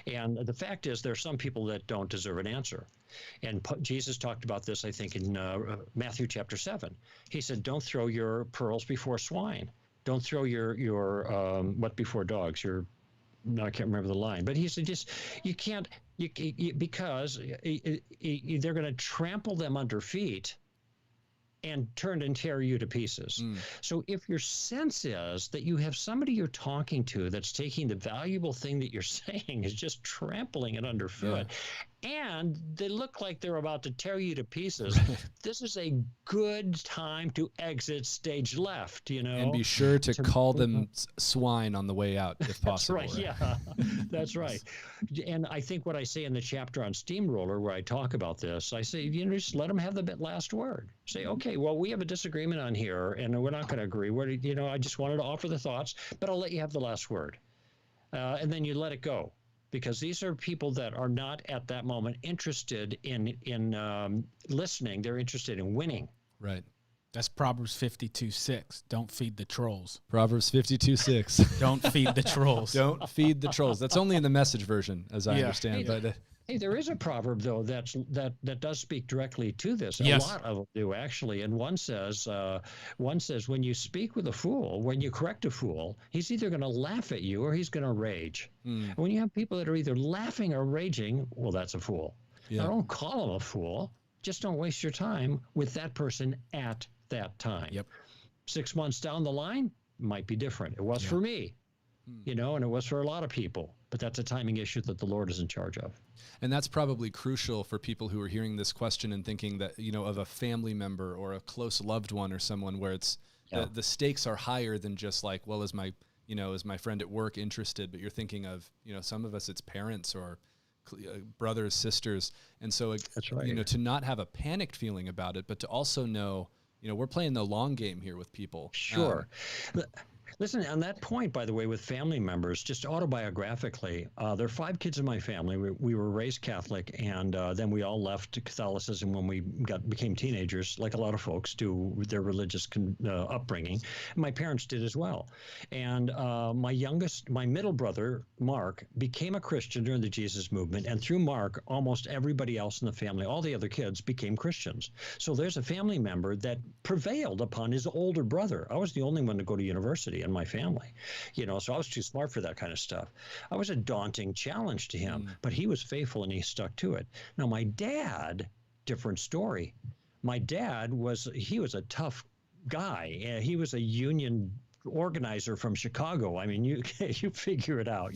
And the fact is, there are some people that don't deserve an answer. And Jesus talked about this, I think, in Matthew chapter 7. He said, "Don't throw your pearls before swine. Don't throw your what before dogs? I can't remember the line, but he said, you can't, because they're going to trample them under feet and turn and tear you to pieces. So if your sense is that you have somebody you're talking to that's taking the valuable thing that you're saying is just trampling it underfoot, and they look like they're about to tear you to pieces, this is a good time to exit stage left, And be sure to call them swine on the way out, if possible. That's right, yeah, that's right. And I think what I say in the chapter on Steamroller, where I talk about this, I say, just let them have the last word. Say, okay, well, we have a disagreement on here, and we're not going to agree. I just wanted to offer the thoughts, but I'll let you have the last word. And then you let it go. Because these are people that are not at that moment interested in listening. They're interested in winning. Right. That's Proverbs 52:6. Don't feed the trolls. Proverbs 52:6. Don't feed the trolls. Don't feed the trolls. That's only in the Message version, as I understand. Hey, there is a proverb though that does speak directly to this. Yes. A lot of them do actually, and one says, when you speak with a fool, when you correct a fool, he's either going to laugh at you or he's going to rage. And when you have people that are either laughing or raging, well, that's a fool. Yeah. Now, don't call him a fool. Just don't waste your time with that person at that time. Yep. 6 months down the line might be different. It was for me, and it was for a lot of people, but that's a timing issue that the Lord is in charge of. And that's probably crucial for people who are hearing this question and thinking that, of a family member or a close loved one or someone where it's the stakes are higher than just like, well, is my friend at work interested? But you're thinking of, some of us, it's parents or brothers, sisters. And so, that's right. To not have a panicked feeling about it, but to also know, we're playing the long game here with people. Sure. Listen, on that point, by the way, with family members, just autobiographically, there are 5 kids in my family. We were raised Catholic, and then we all left Catholicism when we became teenagers, like a lot of folks do with their religious upbringing. My parents did as well. And my middle brother, Mark, became a Christian during the Jesus movement, and through Mark, almost everybody else in the family, all the other kids, became Christians. So there's a family member that prevailed upon his older brother. I was the only one to go to university in my family, so I was too smart for that kind of stuff. I was a daunting challenge to him, but he was faithful and he stuck to it. Now, my dad, different story. My dad was a tough guy. He was a union organizer from Chicago. I mean, you figure it out,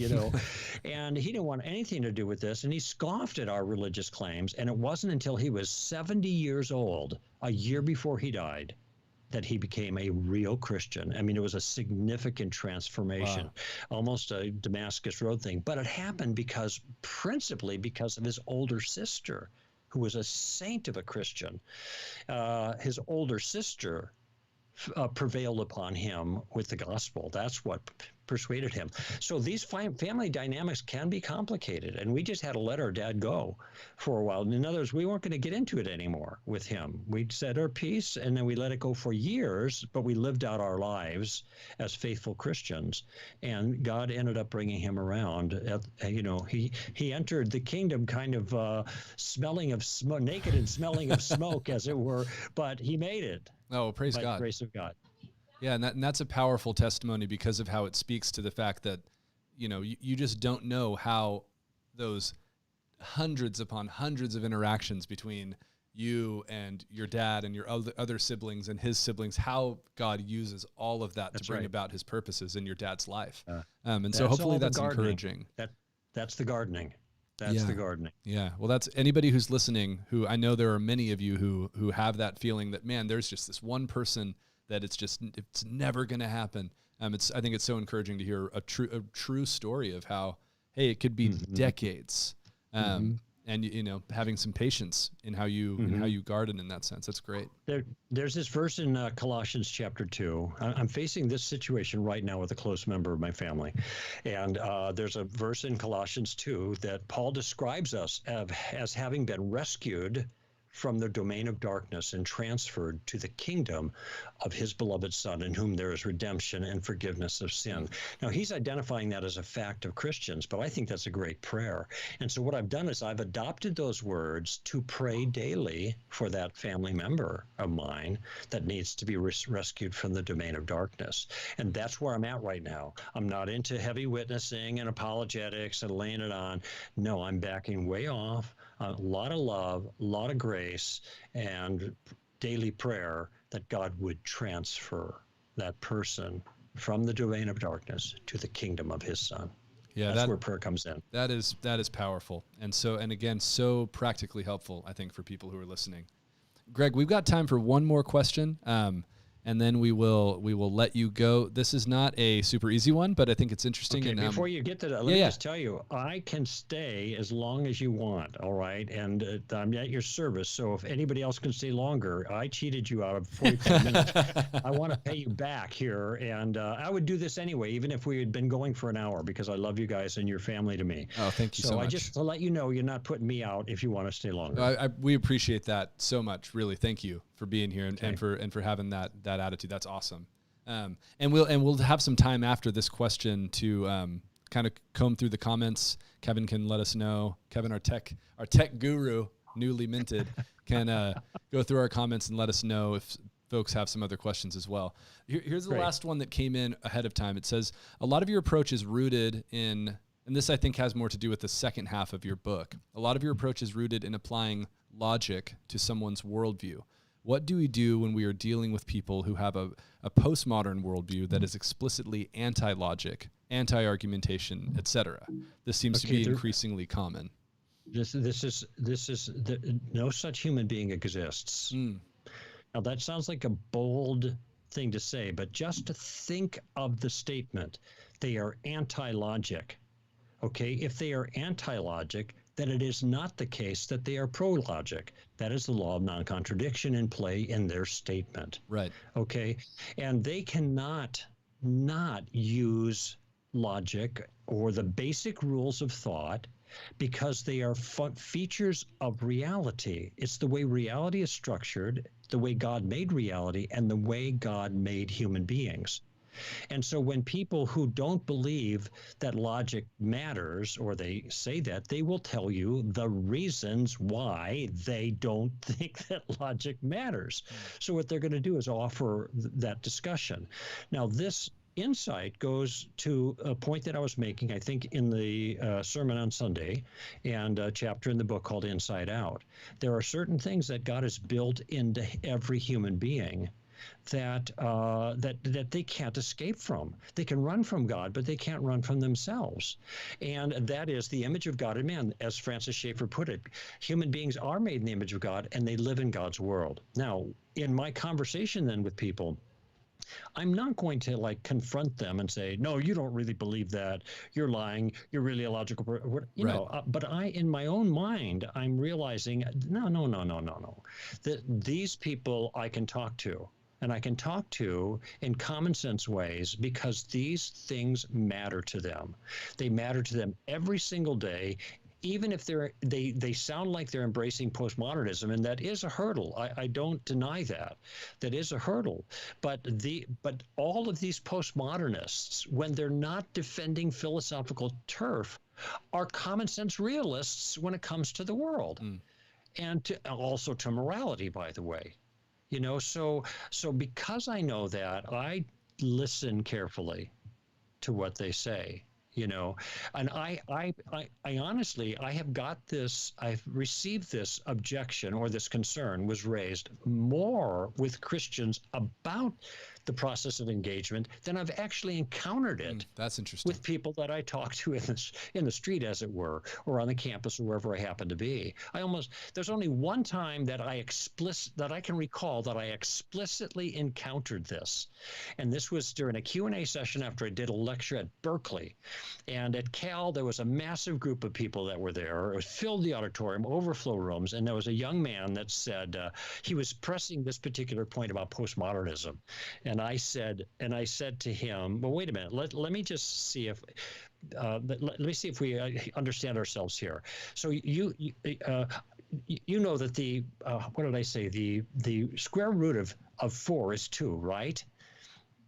and he didn't want anything to do with this. And he scoffed at our religious claims. And it wasn't until he was 70 years old, a year before he died, that he became a real Christian. I mean, it was a significant transformation, almost a Damascus Road thing. But it happened principally because of his older sister, who was a saint of a Christian. His older sister prevailed upon him with the gospel. That's what persuaded him. So these family dynamics can be complicated, and we just had to let our dad go for a while. In other words, we weren't going to get into it anymore with him. We said our piece, and then we let it go for years, but we lived out our lives as faithful Christians, and God ended up bringing him around. He entered the kingdom kind of smelling of smoke, naked and smelling of smoke, as it were, but he made it. Oh, praise by God. the grace of God. Yeah, and that's a powerful testimony because of how it speaks to the fact that, you just don't know how those hundreds upon hundreds of interactions between you and your dad and your other siblings and his siblings, how God uses all of that to bring about his purposes in your dad's life. And so hopefully that's encouraging. That's the gardening. That's the gardening. Yeah. Well, that's anybody who's listening, who I know there are many of you who have that feeling that, man, there's just this one person that it's never going to happen. I think it's so encouraging to hear a true story of how, hey, it could be decades. And having some patience in how you garden in that sense. That's great. There's this verse in Colossians chapter 2. I'm facing this situation right now with a close member of my family. And there's a verse in Colossians 2 that Paul describes us as having been rescued from the domain of darkness and transferred to the kingdom of his beloved Son, in whom there is redemption and forgiveness of sin. Now, he's identifying that as a fact of Christians, but I think that's a great prayer. And so what I've done is I've adopted those words to pray daily for that family member of mine that needs to be rescued from the domain of darkness. And that's where I'm at right now. I'm not into heavy witnessing and apologetics and laying it on. No, I'm backing way off. A lot of love, a lot of grace, and daily prayer that God would transfer that person from the domain of darkness to the kingdom of his Son. Yeah, that's where prayer comes in. That is powerful, and again, so practically helpful, I think, for people who are listening. Greg, we've got time for one more question. And then we will let you go. This is not a super easy one, but I think it's interesting. Okay, before you get to that, let me just tell you, I can stay as long as you want, all right? And I'm at your service, so if anybody else can stay longer, I cheated you out of 45 minutes. I want to pay you back here, and I would do this anyway, even if we had been going for an hour, because I love you guys and your family to me. Oh, thank you so much. So I just to let you know, you're not putting me out if you want to stay longer. We appreciate that so much, really. Thank you for being here and for having that attitude. That's awesome. And we'll have some time after this question to kind of comb through the comments. Kevin can let us know. Kevin, our tech guru, newly minted, can go through our comments and let us know if folks have some other questions as well. Here's the last one that came in ahead of time. It says, a lot of your approach is rooted in, and this I think has more to do with the second half of your book. A lot of your approach is rooted in applying logic to someone's worldview? What do we do when we are dealing with people who have a postmodern worldview that is explicitly anti-logic, anti-argumentation, etc.? This seems to be increasingly common. No such human being exists. Now that sounds like a bold thing to say, but just to think of the statement, they are anti-logic. Okay, if they are anti-logic, then it is not the case that they are pro-logic. That is the law of non-contradiction in play in their statement. Right. Okay, and they cannot not use logic or the basic rules of thought because they are features of reality. It's the way reality is structured, the way God made reality, and the way God made human beings. And so when people who don't believe that logic matters, or they say that, they will tell you the reasons why they don't think that logic matters. So what they're going to do is offer that discussion. Now, this insight goes to a point that I was making, I think, in the sermon on Sunday and a chapter in the book called Inside Out. There are certain things that God has built into every human being that they can't escape from. They can run from God, but they can't run from themselves. And that is the image of God in man. As Francis Schaeffer put it, human beings are made in the image of God, and they live in God's world. Now, in my conversation then with people, I'm not going to confront them and say, no, you don't really believe that. You're lying. You're really illogical. But in my own mind, I'm realizing, no. That these people I can talk to. And I can talk to in common sense ways because these things matter to them. They matter to them every single day, even if they sound like they're embracing postmodernism, and that is a hurdle. I don't deny that. That is a hurdle. But all of these postmodernists, when they're not defending philosophical turf, are common sense realists when it comes to the world, and also to morality, by the way. So because I know that, I listen carefully to what they say, and I honestly, I've received this objection, or this concern was raised more with Christians about the process of engagement than I've actually encountered it. That's interesting. With people that I talk to in the street, as it were, or on the campus, or wherever I happen to be. There's only one time that I can recall that I explicitly encountered this, and this was during a Q&A session after I did a lecture at Berkeley. And at Cal, there was a massive group of people that were there. It filled the auditorium, overflow rooms, and there was a young man that said he was pressing this particular point about postmodernism. And I said to him, well, wait a minute, let me just see if let me see if we understand ourselves here. So you know that the what did I say? The square root of 4 is 2, right?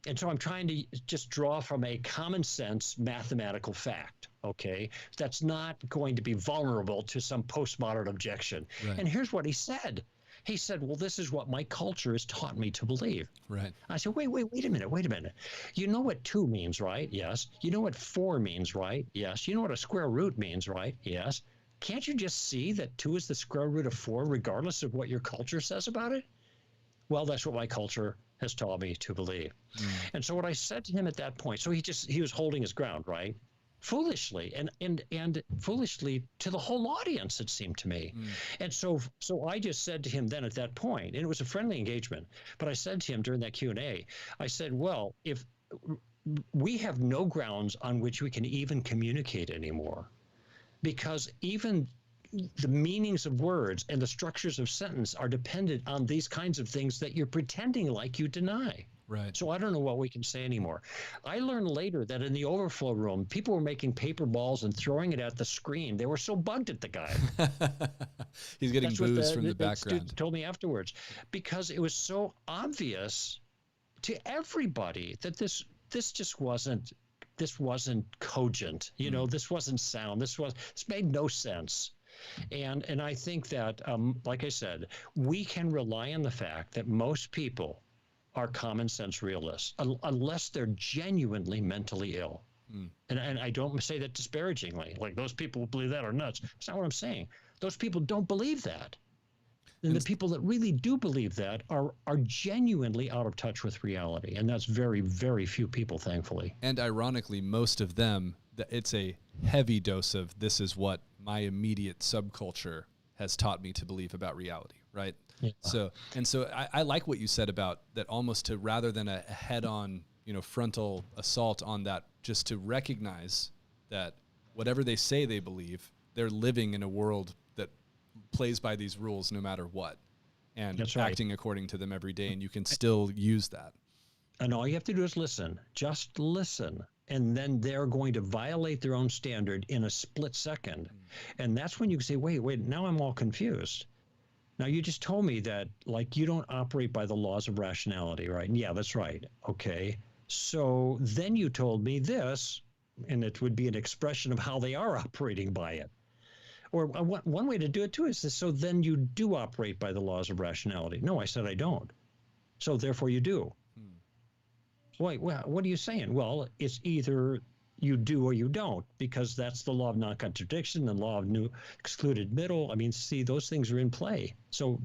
And so I'm trying to just draw from a common sense mathematical fact, okay? That's not going to be vulnerable to some postmodern objection. Right. And here's what he said. He said, well, this is what my culture has taught me to believe. Right. I said, wait a minute. You know what 2 means, right? Yes. You know what 4 means, right? Yes. You know what a square root means, right? Yes. Can't you just see that 2 is the square root of 4, regardless of what your culture says about it? Well, that's what my culture has taught me to believe. And so what I said to him at that point, so he was holding his ground, right? Foolishly and foolishly to the whole audience, it seemed to me. And so I just said to him then at that point, and it was a friendly engagement, but I said to him during that Q&A, I said, well, if we have no grounds on which we can even communicate anymore, because even the meanings of words and the structures of sentence are dependent on these kinds of things that you're pretending like you deny. Right. So I don't know what we can say anymore. I learned later that in the overflow room, people were making paper balls and throwing it at the screen. They were so bugged at the guy. He's getting booze from the background. Student told me afterwards, because it was so obvious to everybody that this just wasn't cogent. This wasn't sound. This made no sense. And I think that, like I said, we can rely on the fact that most people are common sense realists, unless they're genuinely mentally ill. And I don't say that disparagingly, like those people who believe that are nuts. That's not what I'm saying. Those people don't believe that. And the people that really do believe that are genuinely out of touch with reality. And that's very, very few people, thankfully. And ironically, most of them, it's a heavy dose of this is what my immediate subculture has taught me to believe about reality, right? Yeah. So I like what you said about that, almost to, rather than a head-on, frontal assault on that, just to recognize that whatever they say they believe, they're living in a world that plays by these rules no matter what, and acting according to them every day, and you can still use that. And all you have to do is listen, just listen. And then they're going to violate their own standard in a split second. And that's when you say, wait, now I'm all confused. Now you just told me that, like, you don't operate by the laws of rationality, right? And yeah, that's right. Okay. So then you told me this, and it would be an expression of how they are operating by it. Or one way to do it too is this, so then you do operate by the laws of rationality. No, I said I don't. So therefore you do. Wait, well, what are you saying? Well, it's either you do or you don't, because that's the law of non-contradiction, the law of new excluded middle. I mean, see, those things are in play. So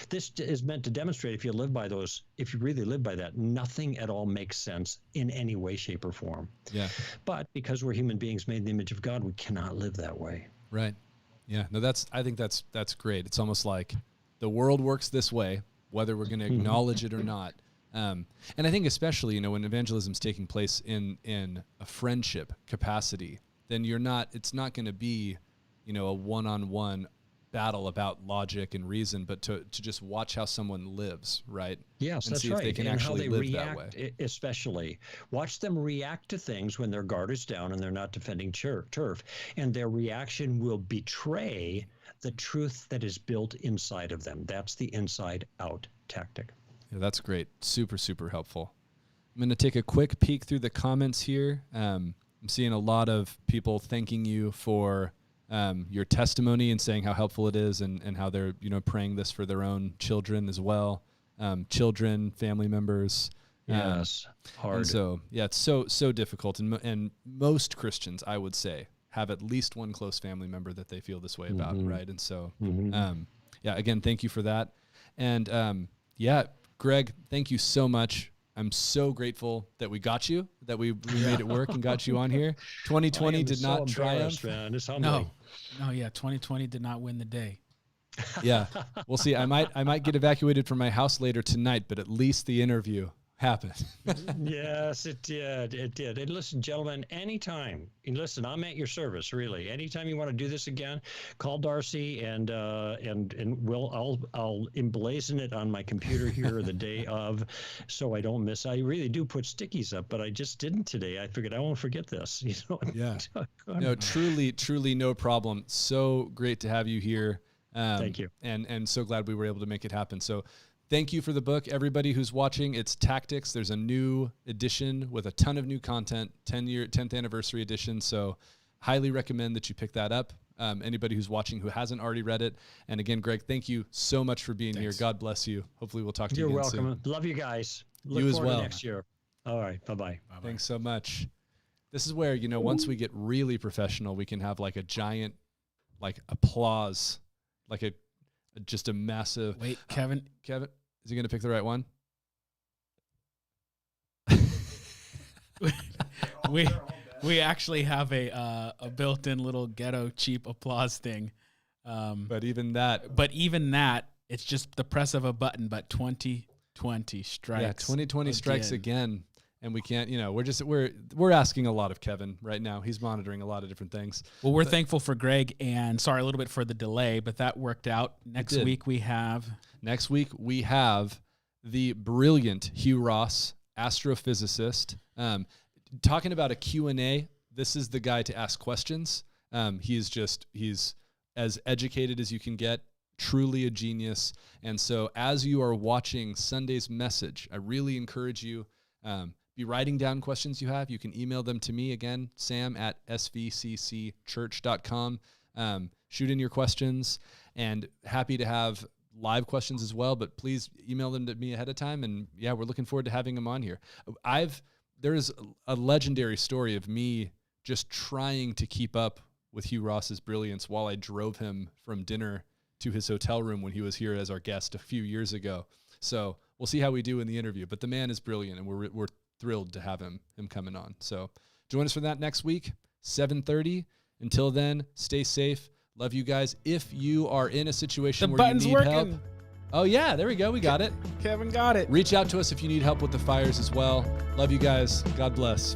this is meant to demonstrate, if you live by those, if you really live by that, nothing at all makes sense in any way, shape, or form. Yeah. But because we're human beings made in the image of God, we cannot live that way. Right. Yeah. No, I think that's great. It's almost like the world works this way, whether we're going to acknowledge it or not. And I think especially, when evangelism is taking place in a friendship capacity, then it's not going to be, a one-on-one battle about logic and reason, but to just watch how someone lives, right? Yes, and that's see right. If they can and actually how they live react, that way. Especially watch them react to things when their guard is down and they're not defending turf, and their reaction will betray the truth that is built inside of them. That's the inside-out tactic. Yeah, that's great. Super, super helpful. I'm going to take a quick peek through the comments here. I'm seeing a lot of people thanking you for your testimony and saying how helpful it is, and how they're, praying this for their own children as well. Children, family members. Yes, hard. And so, yeah, it's so difficult. And most Christians, I would say, have at least one close family member that they feel this way about, right? And so, yeah, again, thank you for that. And Greg, thank you so much. I'm so grateful that we got you, that we made it work and got you on here. 2020 did not triumph. Man. It's humbling. No, yeah, 2020 did not win the day. Yeah, we'll see. I might get evacuated from my house later tonight, but at least the interview happened. Yes, it did. It did. And listen, gentlemen, anytime, and listen, I'm at your service, really. Anytime you want to do this again, call Darcy, and I'll emblazon it on my computer here the day of, so I don't miss. I really do put stickies up, but I just didn't today. I figured I won't forget this. Yeah. No, truly no problem. So great to have you here. Thank you. And so glad we were able to make it happen. So thank you for the book, everybody who's watching. It's Tactics. There's a new edition with a ton of new content, 10th anniversary edition. So highly recommend that you pick that up. Anybody who's watching who hasn't already read it. And again, Greg, thank you so much for being here. God bless you. Hopefully we'll talk to you again soon. You're welcome. Love you guys. Look you as forward well. to next year. All right. Bye-bye. Thanks so much. This is where, once we get really professional, we can have like a giant, like, applause, like just a massive. Wait, Kevin, is he going to pick the right one? we actually have a built-in little ghetto cheap applause thing. But even that, it's just the press of a button. But 2020 strikes. Yeah, 2020 strikes again. And we can't, we're asking a lot of Kevin right now. He's monitoring a lot of different things. Well, we're thankful for Greg, and sorry a little bit for the delay, but that worked out. Next week we have the brilliant Hugh Ross, astrophysicist, talking about a Q&A. This is the guy to ask questions. He's as educated as you can get, truly a genius. And so as you are watching Sunday's message, I really encourage you, be writing down questions you have. You can email them to me again, sam@svccchurch.com. Shoot in your questions, and happy to have live questions as well, but please email them to me ahead of time. And yeah, we're looking forward to having him on here. There is a legendary story of me just trying to keep up with Hugh Ross's brilliance while I drove him from dinner to his hotel room when he was here as our guest a few years ago. So we'll see how we do in the interview. But the man is brilliant, and we're thrilled to have him coming on. So join us for that next week, 7:30. Until then, stay safe. Love you guys. If you are in a situation where you need help. Oh, yeah, there we go. We got it. Kevin got it. Reach out to us if you need help with the fires as well. Love you guys. God bless.